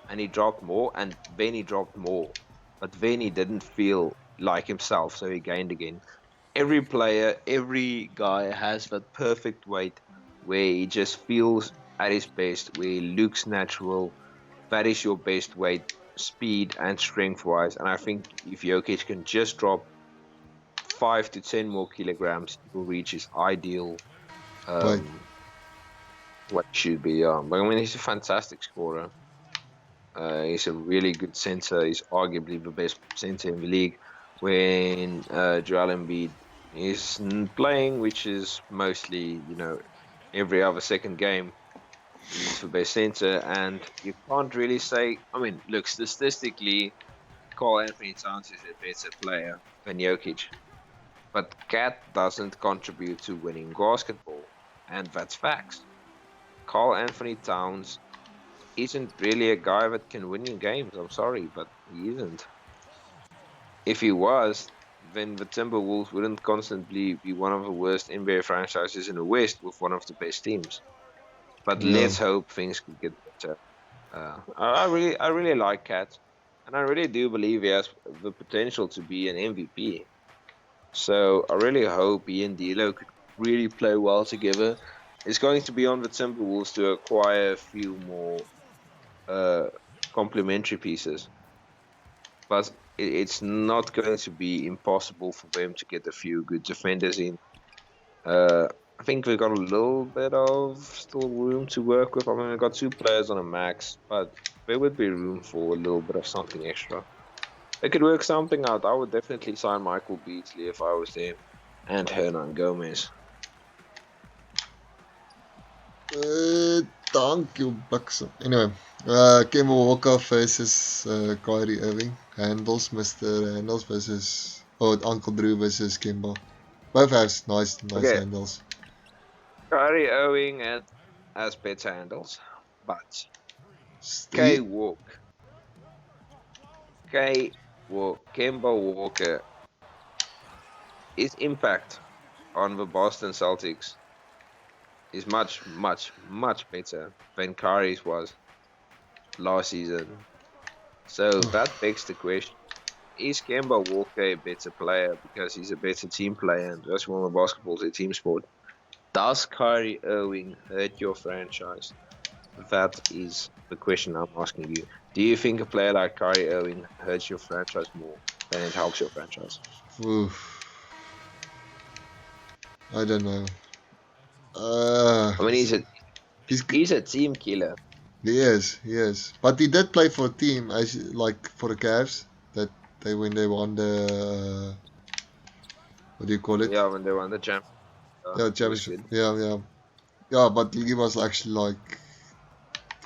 and he dropped more, and then he dropped more, but then he didn't feel like himself, so he gained again. Every player, every guy has that perfect weight where he just feels at his best, where he looks natural. That is your best weight, speed and strength wise. And I think if Jokic can just drop 5 to 10 more kilograms, he will reach his ideal
Wait.
um, what he should be. But I mean, he's a fantastic scorer. He's a really good center. He's arguably the best center in the league. When Joel Embiid is playing, which is mostly, every other second game, he's the best center. And you can't really say, I mean, look, statistically, Carl Anthony Towns is a better player than Jokic. But Cat doesn't contribute to winning basketball. And that's facts. Carl Anthony Towns isn't really a guy that can win you games. I'm sorry, but he isn't. If he was, then the Timberwolves wouldn't constantly be one of the worst NBA franchises in the West with one of the best teams. But
Yeah.
let's hope things could get better. I really like Cat, and I really do believe he has the potential to be an MVP. So I really hope he and D'Lo could really play well together. It's going to be on the Timberwolves to acquire a few more uh, complementary pieces, but it's not going to be impossible for them to get a few good defenders in. Uh, I think we've got a little bit of still room to work with. I mean, we've got 2 players on a max, but there would be room for a little bit of something extra. They could work something out. I would definitely sign Michael Beasley if I was them, and Hernan Gomez.
Thankyou, Buxom. Anyway, Kemba Walker versus Kyrie Irving. Handles, Mr. Handles versus Uncle Drew versus Kemba. Both have nice
Okay,
handles.
Kyrie Irving has better handles, but
He,
K Walk, Kemba Walker, his impact on the Boston Celtics is much, much, much better than Kyrie's was last season. So that begs the question: is Kemba Walker a better player because he's a better team player and just one of basketball's a team sport? Does Kyrie Irving hurt your franchise? That is the question I'm asking you. Do you think a player like Kyrie Irving hurts your franchise more than it helps your franchise?
oof, I don't know.
I mean,
He's
he's a team killer.
he is. But he did play for a team, as like for the Cavs, that they won the what do you call it?
Yeah, when they won the champ,
Yeah,
he was
championship.
good.
Yeah. But he was actually like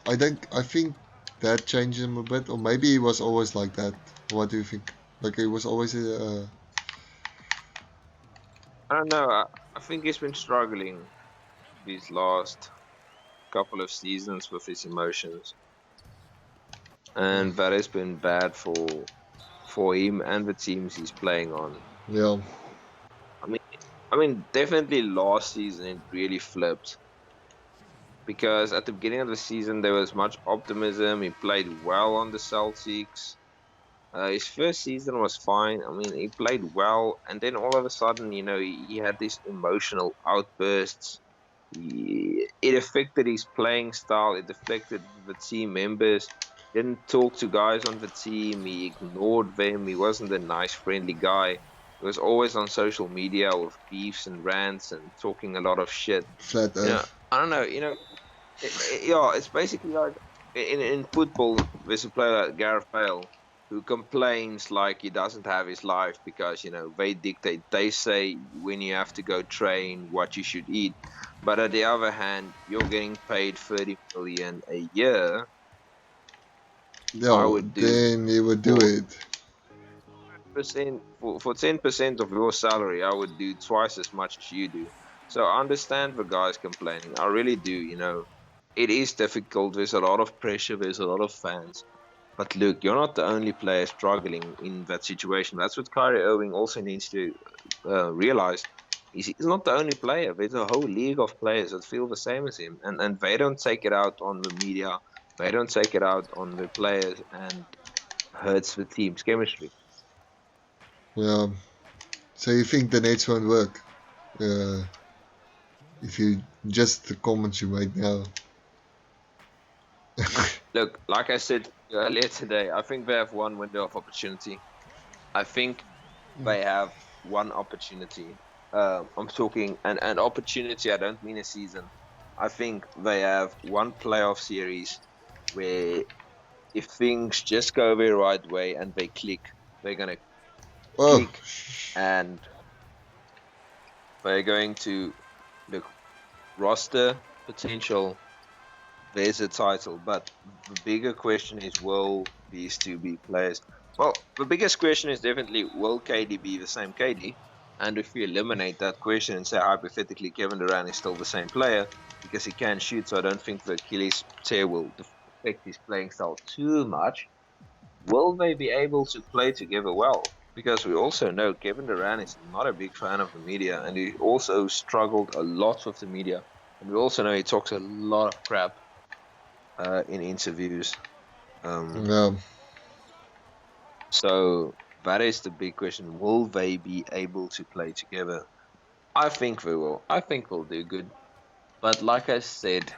I think that changed him a bit, or maybe he was always like that. What do you think? Like he was always
I don't know. I think he's been struggling these last couple of seasons with his emotions, and that has been bad for him and the teams he's playing on.
yeah.
I mean, I mean, definitely last season it really flipped because at the beginning of the season there was much optimism. He played well on the Celtics. His first season was fine. I mean, he played well, and then all of a sudden, he had these emotional outbursts. It affected his playing style. It affected the team members. Didn't talk to guys on the team. He ignored them. He wasn't a nice, friendly guy. He was always on social media with beefs and rants and talking a lot of shit.
Flat Earth.
I don't know. Yeah, it's basically like in football, there's a player like Gareth Bale who complains like he doesn't have his life because they dictate. They say when you have to go train, what you should eat. But on the other hand, you're getting paid 30 million a year. I
Yeah,
would do
then he would do
for
it.
percent for 10% of your salary. I would do twice as much as you do. So I understand the guys complaining. I really do. It is difficult. There's a lot of pressure. There's a lot of fans. But look, you're not the only player struggling in that situation. That's what Kyrie Irving also needs to realize. He's not the only player. There's a whole league of players that feel the same as him, and they don't take it out on the media. They don't take it out on the players, and hurts the team's chemistry.
Yeah. So you think the Nets won't work? Uh, if you just the comments you made now.
Look, like I said earlier today, I think they have one window of opportunity. I think they have one opportunity. I'm talking an opportunity. I don't mean a season. I think they have one playoff series where if things just go the right way and they click, they're gonna
Oh,
click and they're going to look roster potential. There's a title, but the bigger question is, will these two be players? Well, the biggest question is definitely, will KD be the same KD? And if we eliminate that question and say hypothetically Kevin Durant is still the same player because he can shoot, so I don't think the Achilles tear will affect his playing style too much. Will they be able to play together well? Because we also know Kevin Durant is not a big fan of the media, and he also struggled a lot with the media. And we also know he talks a lot of crap in interviews. Um,
Yeah.
so that is the big question: will they be able to play together? I think they will. I think they'll do good. But like I said,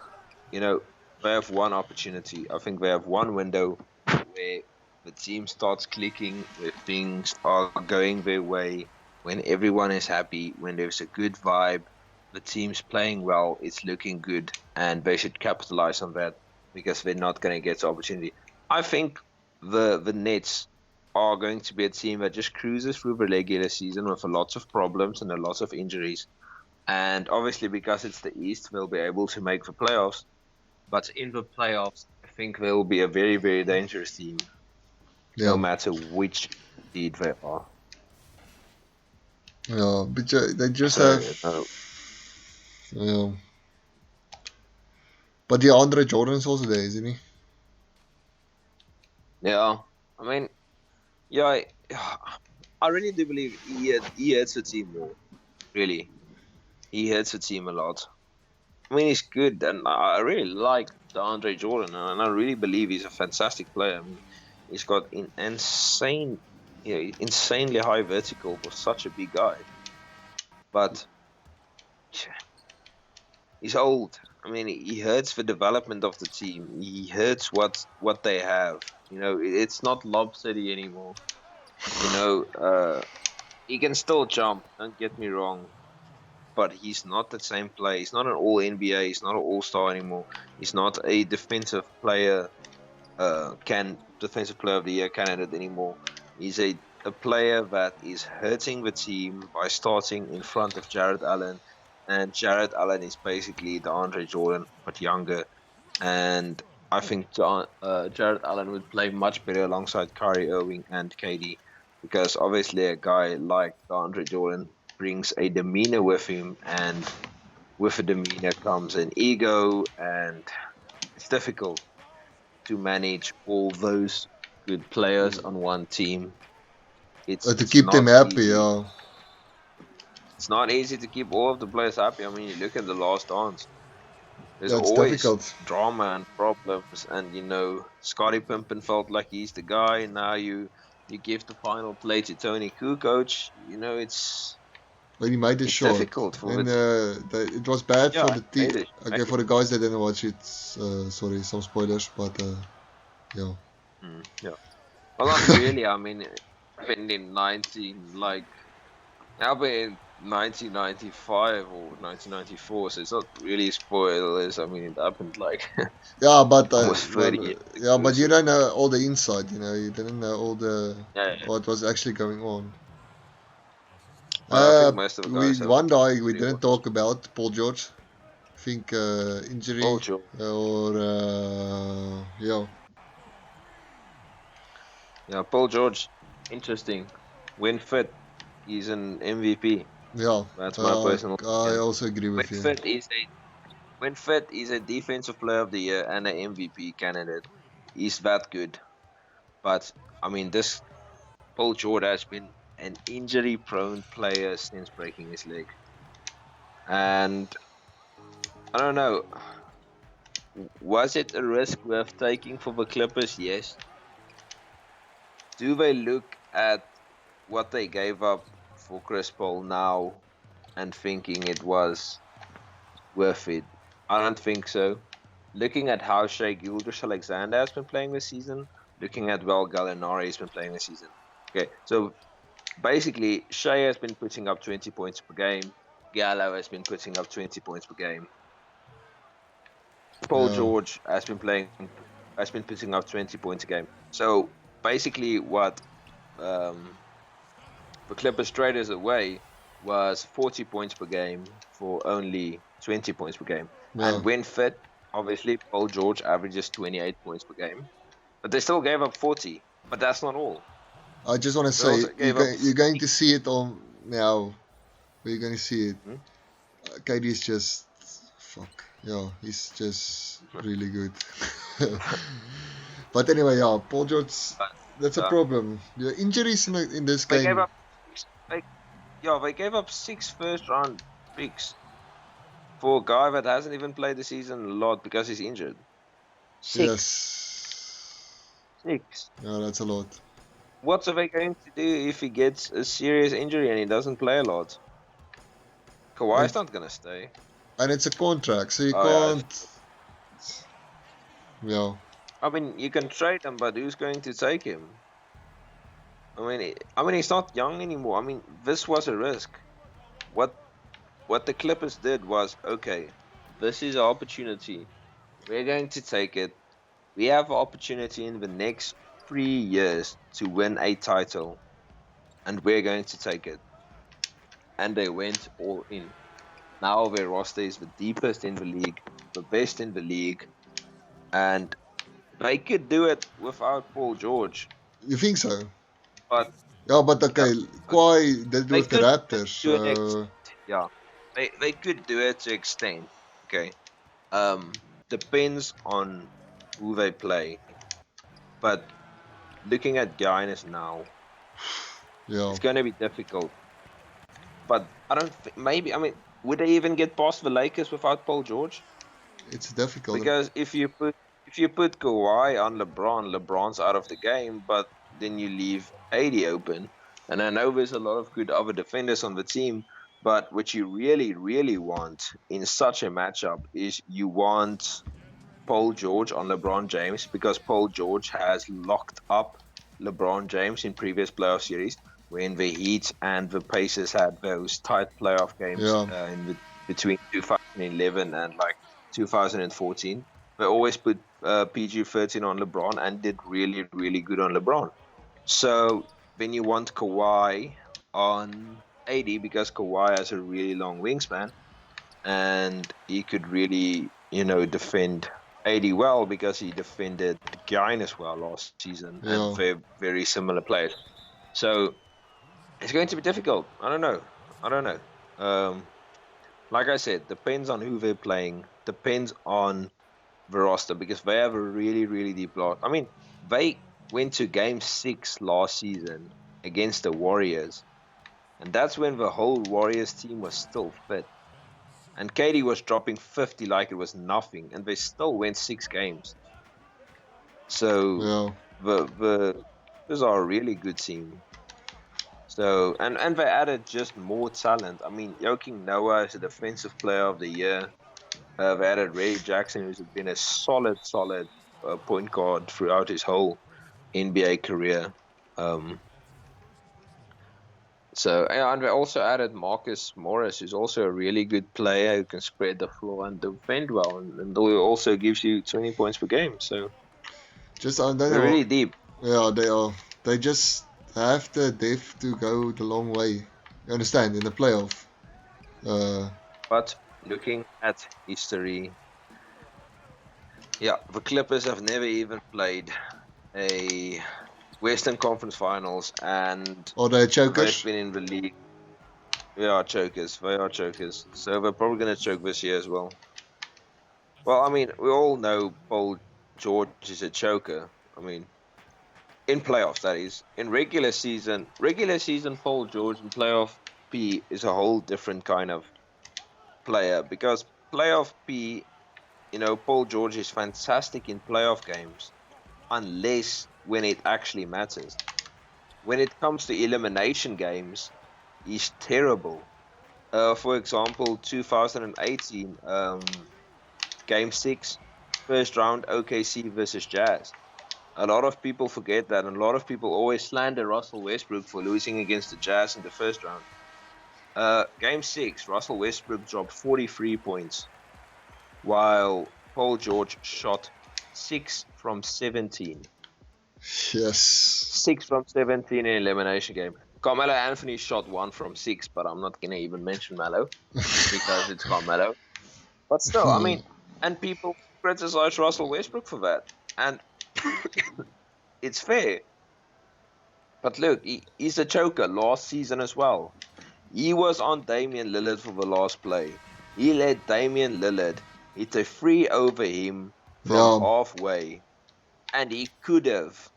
you know, they have one opportunity. I think they have one window where the team starts clicking, where things are going their way, when everyone is happy, when there's a good vibe, the team's playing well, it's looking good, and they should capitalize on that because they're not going to get the opportunity. I think the Nets are going to be a team that just cruises through the regular season with a lot of problems and a lot of injuries. And obviously, because it's the East, they'll be able to make the playoffs. But in the playoffs, I think they will be a very, very dangerous team, no
Yeah.
matter which seed they are.
Yeah. But they just
So,
have. Yeah. But yeah, Andre Jordan's also there, isn't he?
yeah. I mean, yeah, I really do believe he hurts the team more. Really, he hurts the team a lot. I mean, he's good, and I really like DeAndre Jordan, and I really believe he's a fantastic player. I mean, he's got insane, insanely high vertical for such a big guy. But he's old. I mean, he hurts the development of the team. He hurts what they have. It's not Lob City anymore. You know, he can still jump. Don't get me wrong, but he's not the same player. He's not an All NBA. He's not an All Star anymore. He's not a defensive player. Can defensive player of the year candidate anymore. He's a player that is hurting the team by starting in front of Jared Allen, and Jared Allen is basically the Andre Jordan but younger. And I think Jared Allen would play much better alongside Kyrie Irving and KD, because obviously a guy like Andre Jordan brings a demeanor with him, and with a demeanor comes an ego, and it's difficult to manage all those good players on one team. It's
To
it's
keep them
not
happy,
easy.
yeah.
It's not easy to keep all of the players happy. I mean, you look at the last dance. There's
That's
always
difficult.
drama and problems, and Scottie Pippen felt like he's the guy. Now you give the final play to Tony Kukoc.
But he made it
It's
short,
difficult for the
and
team.
it was bad
Yeah,
for
I
the
made
team.
it.
Okay, for the guys that didn't watch it, sorry, some spoilers, but yeah.
Yeah. Well, not really. I mean, it happened in 19 like happened in 1995 or 1994, so it's not really spoilers. I mean, it happened like
Yeah, but
almost 30 years
yeah,
ago.
but you
So
don't know all the inside. You didn't know all the
yeah, yeah.
what was actually going on.
Well, I think most of the
We
guys haven't
one guy we
really
didn't
watched.
talk about, Paul George. I think
Paul
injury
George.
or yeah,
Yeah, Paul George. Interesting. When fit, he's an MVP.
yeah.
That's my personal
I
opinion.
also agree
When
with you.
fit is a when fit is a defensive player of the year and an MVP candidate. He's that good. But I mean, this Paul George has been an injury-prone player since breaking his leg, and I don't know. Was it a risk worth taking for the Clippers? Yes. Do they look at what they gave up for Chris Paul now and thinking it was worth it? I don't think so. Looking at how Shea Gilgeous-Alexander has been playing this season, looking at well Gallinari has been playing this season. Okay, so basically, Shea has been putting up 20 points per game. Gallo has been putting up 20 points per game. Paul
Yeah,
George has been putting up 20 points a game. So basically, what um, the Clippers traded away was 40 points per game for only 20 points per game.
yeah.
And when fit, obviously, Paul George averages 28 points per game. But they still gave up 40. But that's not all.
I just want to
They
say
also gave up
you're going
30.
to see it on now. We're going to see it.
Hmm?
KD is just fuck. Yeah, he's just really good. But anyway, yeah, Paul George. That's a
Yeah.
problem. The injuries in this
They gave
game.
up. They, yeah, they gave up 6 first-round picks for a guy that hasn't even played the season a lot because he's injured. 6.
Yes.
6.
Yeah, that's a lot.
What's they going to do if he gets a serious injury and he doesn't play a lot?
And
Kawhi's not gonna stay.
and it's a contract, so you
Oh yeah.
can't. Yeah.
I mean, you can trade him, but who's going to take him? I mean, he's not young anymore. I mean, this was a risk. What the Clippers did was, okay, this is our opportunity. We're going to take it. We have an opportunity in the next 3 years to win a title, and we're going to take it. And they went all in. Now their roster is the deepest in the league, the best in the league, and they could do it without Paul George.
You think so?
But
Yeah, but
yeah,
okay,
but
Kawhi did
they
with the
could do it
Raptors,
to an extent.
so
Yeah, they could do it to extent. Okay, depends on who they play. But looking at Giannis now,
yeah,
it's going to be difficult. But I don't think maybe. I mean, would they even get past the Lakers without Paul George?
it's difficult.
Because if you put Kawhi on LeBron, LeBron's out of the game. But then you leave AD open, and I know there's a lot of good other defenders on the team. But what you really want in such a matchup is you want Paul George on LeBron James because Paul George has locked up LeBron James in previous playoff series when the Heat and the Pacers had those tight playoff games
Yeah,
between 2011 and like 2014. They always put PG-13 on LeBron and did really good on LeBron. So then you want Kawhi on AD because Kawhi has a really long wingspan and he could really, defend AD well because he defended Giannis well last season, and
yeah.
they're very similar players. So it's going to be difficult. I don't know. Like I said, depends on who they're playing, depends on the roster because they have a really deep roster. I mean, they went to Game 6 last season against the Warriors, and that's when the whole Warriors team was still fit. And Katie was dropping 50 like it was nothing, and they still went 6 games. So
Yeah,
the Clippers are a really good team. So and they added just more talent. I mean, Joakim Noah is a defensive player of the year. They added Ray Jackson, who's been a solid point guard throughout his whole NBA career. Um, So, and we also added Marcus Morris, who's also a really good player who can spread the floor and defend well, and who also gives you 20 points per game. So
just I don't
we're
know.
really deep.
Yeah, they are. They just have the depth to go the long way. You understand? In the playoff. Uh,
But looking at history, yeah, the Clippers have never even played a Western Conference Finals, and
are they
they've
chokers?
been in the league. They are chokers. They are chokers. So they're probably going to choke this year as well. Well, I mean, we all know Paul George is a choker. I mean, in playoffs, that is. In regular season Paul George and playoff P is a whole different kind of player because playoff P, Paul George is fantastic in playoff games unless when it actually matters. When it comes to elimination games, he's terrible. For example, 2018, Game 6, first round OKC versus Jazz. A lot of people forget that, and a lot of people always slander Russell Westbrook for losing against the Jazz in the first round. Game 6, Russell Westbrook dropped 43 points, while Paul George shot 6 from 17.
Yes.
6 from 17 in elimination game. Carmelo Anthony shot 1 from 6, but I'm not going to even mention Melo because it's Carmelo. But still, I mean, and people criticize Russell Westbrook for that. And it's fair. But look, he's a choker last season as well. He was on Damian Lillard for the last play. He let Damian Lillard hit a free over him from
Yeah,
halfway. And he could have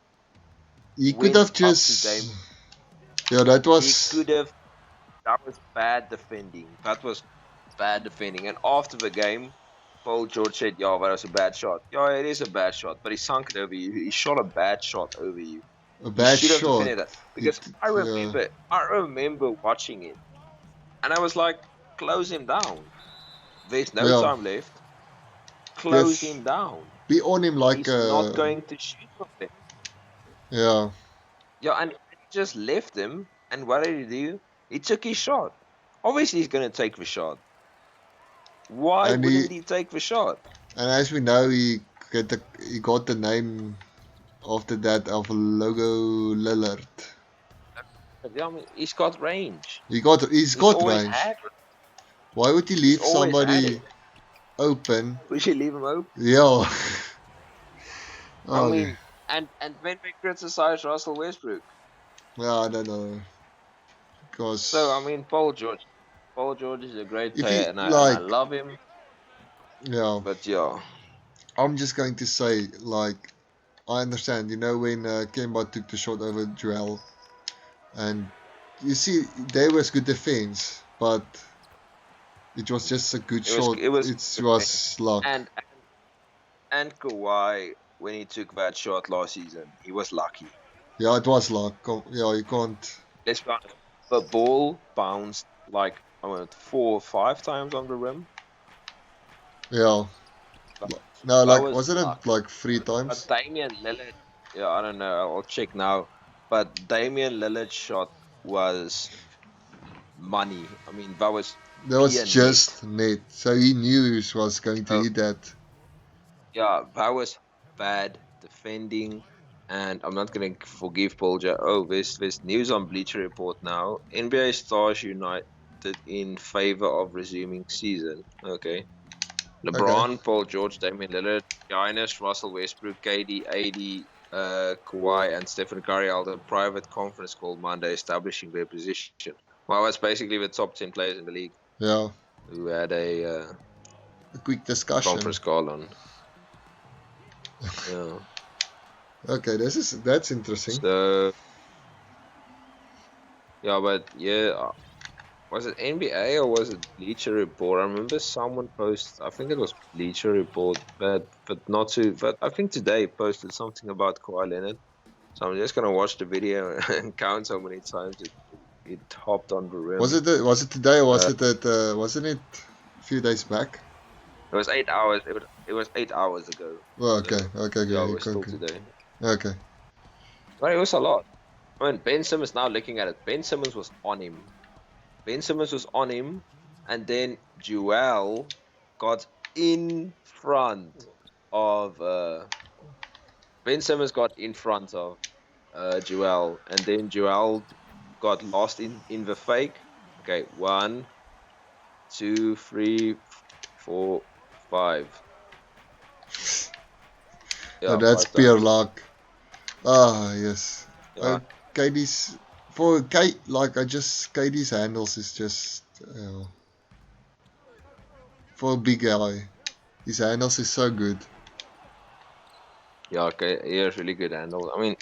he could
went
have
up to
just.
Dame.
Yeah, that
He
was.
could have. That was bad defending. That was bad defending. And after the game, Paul George said, "Yeah, that was a bad shot. Yeah, it is a bad shot, but he sunk it over you. He shot a bad shot over you.
A
He
bad
should have
shot.
defended that
It,
because
yeah.
I remember watching it, and I was like, close him down. There's no
Yeah.
time left. Close
Yes.
him down.
Be on him like
He's not going to shoot from there."
yeah.
Yeah, and he just left him. And what did he do? He took his shot. Obviously, he's going to take the shot. Why
And he
wouldn't he take the shot?
and as we know he got the name after that of Logo Lillard.
Yeah, I mean, he's got range.
He's
He's
got
always
range.
had.
Why would he
He's
leave
always had it.
somebody open?
We should leave him open.
Yeah.
I
Okay.
mean, and when we criticize Russell Westbrook,
Yeah, I don't know.
so I
Because
mean, Paul George is a great
if
player,
he
and I
like
love him.
yeah,
But yeah,
I'm just going to say like I understand. You know when Kemba took the shot over Joel, and you see there was good defense, but it was just a good shot.
it was
It was luck.
and Kawhi when he took that shot last season, he was lucky.
Yeah, it was luck. Yeah, you can't.
Let's be honest. The ball bounced like I went 4 or 5 times on the rim.
Yeah.
That,
No,
that
like
was
wasn't
luck.
it like 3 times?
But Damian Lillard, yeah, I don't know. I'll check now. But Damian Lillard's shot was money. I mean, that was
That was
pure net.
just net, so he knew he was going to
Oh,
hit that.
yeah, that was bad defending. And I'm not going to forgive Paul George. Oh, there's news on Bleacher Report now. NBA stars united in favor of resuming season. Okay.
Okay.
LeBron, Paul George, Damian Lillard, Giannis, Russell Westbrook, KD, AD, Kawhi, and Stephen Curry held a private conference call Monday establishing their position. Well, it's basically the top 10 players in the league
Yeah.
who had a
A quick discussion.
conference call on. Yeah.
Okay, that's interesting.
So, yeah, but yeah, was it NBA or was it Bleacher Report? I remember someone posted, I think it was Bleacher Report, but not too, but I think today posted something about Kawhi Leonard. So I'm just gonna watch the video and count how many times it hopped on the rim.
Was it today or was
Uh,
it wasn't it a few days back?
It was 8 hours. It was 8 hours ago.
Well,
So,
okay,
yeah, it
okay,
was still
okay.
today.
Okay.
But it was a lot. I mean, Ben Simmons, now looking at it, Ben Simmons was on him. Ben Simmons was on him, and then Joel got in front of Ben Simmons got in front of Joel, and then Joel got lost in the fake. Okay, 1, 2, 3, 4, 5.
Oh,
Yeah,
that's
5
pure
times.
luck. Ah, yes.
Yeah,
KD's for K like KD's handles is just for a big guy. His handles is so good.
yeah, okay, he has really good handles. I mean,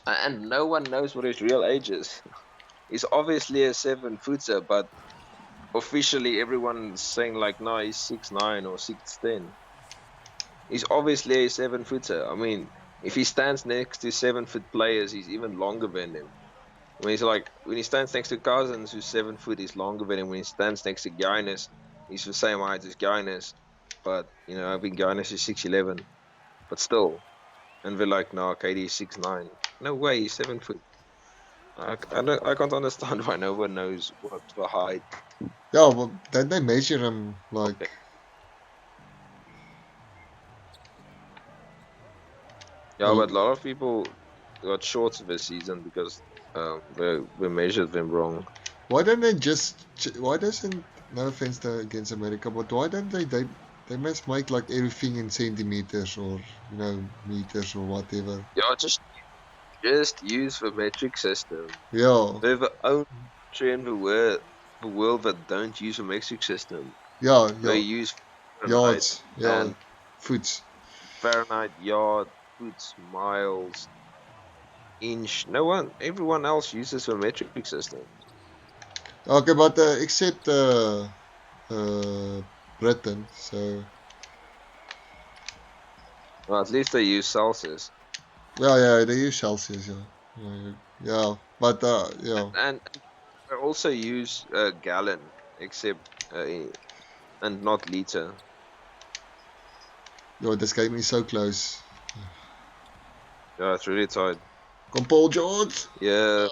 and no one knows what his real age is. He's obviously a 7-footer, but officially everyone's saying like, no, he's 6'9" or 6'10". He's obviously a 7-footer. I mean, if he stands next to 7-foot players, he's even longer than them. I mean, he's like when he stands next to Cousins, who's 7 foot, he's longer than him. When he stands next to Giannis, he's the same height as Giannis, but you know, I think Giannis is 6'11", but still. And they're like, no, KD is 6'9". No way, he's 7 foot. I can't understand why no one knows what the height.
Yeah, but then they measure him
Okay.
like
Yeah, but a lot of people got shorts this season because we measured them wrong.
why don't they just why doesn't no offense to against America, but why don't they must make like everything in centimeters or meters or whatever.
Yeah, just use the metric system.
Yeah,
We're the only country in the world that don't use a metric system.
yeah,
They
yeah,
use Fahrenheit
yards, yeah,
and
foots.
Fahrenheit, yard, foot, miles. inch. No one, everyone else uses a metric system.
Okay, but except Britain, so
Well, at least they use Celsius.
yeah, they use Celsius, yeah, but yeah,
And they also use a gallon, except and not liter.
yo, this game is so close.
Yeah, it's really tight.
Come Paul George.
Yeah,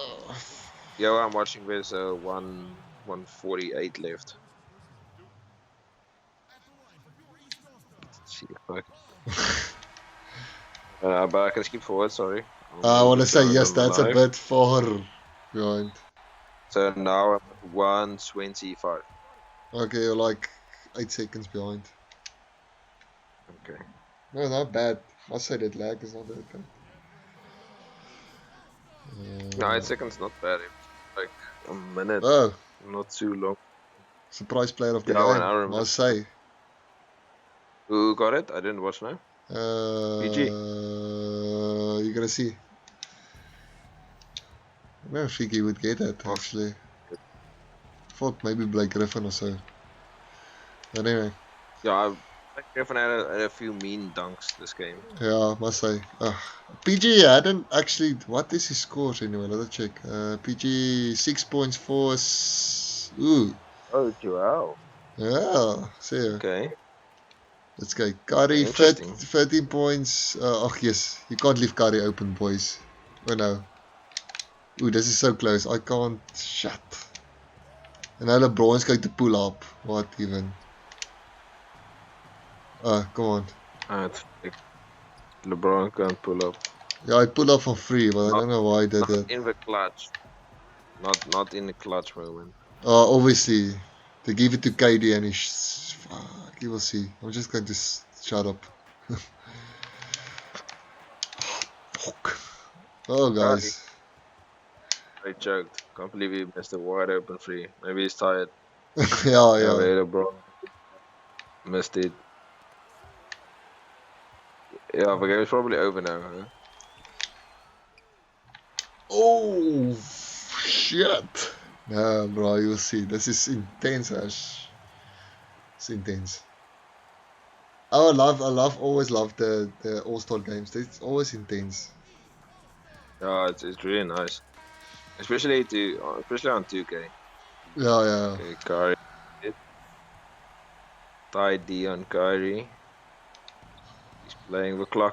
yeah. I'm watching. There's 148 left. See, but I can skip forward. Sorry, I'm a
I
little
want to
bit
say
behind
yes,
on the
that's a
live.
bit far behind.
So now I'm at 125.
Okay, you're like 8 seconds behind.
Okay.
No, not bad. I say that lag is not that bad.
No, 8 seconds not bad. It's like a minute,
Oh,
not too long.
surprise player of the
Yeah, 1
game,
hour a minute.
must say.
Who got it? I didn't watch now. PG.
You're gonna see. I don't think he would get it
Oh,
actually. Thought maybe Blake Griffin or so. But anyway,
yeah, I Griffin had a few mean dunks this game.
yeah, must say. PG, I didn't actually. What is his score anyway? Let's check. PG 6 points, 4. Ooh,
Oh, Joel.
yeah. See ya.
Okay.
Let's go. Curry,
Okay, interesting.
13 points. Oh, yes. You can't leave Curry open, boys. Oh, no. Ooh, this is so close. I can't. Shut. And now LeBron's going to pull up. What even? Come on.
I think LeBron can pull up.
Yeah, I pulled up for free, but I
Not
don't know why I did
not
that.
in the clutch. Not in the clutch moment.
Obviously, they give it to KD and fuck, you will see. I'm just going to shut up. Fuck. Oh,
Yeah,
guys.
I choked. Can't believe he missed a wide open free. Maybe he's tired.
Yeah,
Yeah,
yeah.
but LeBron missed it. Yeah, the game is probably over now. Huh?
Oh, shit. Nah, bro, you'll see. This is intense, Ash. It's intense. Always love the All Star games. It's always intense.
Yeah, it's really nice, especially on 2K.
Yeah, yeah.
Okay, Curry, tie D on Curry. He's playing the clock.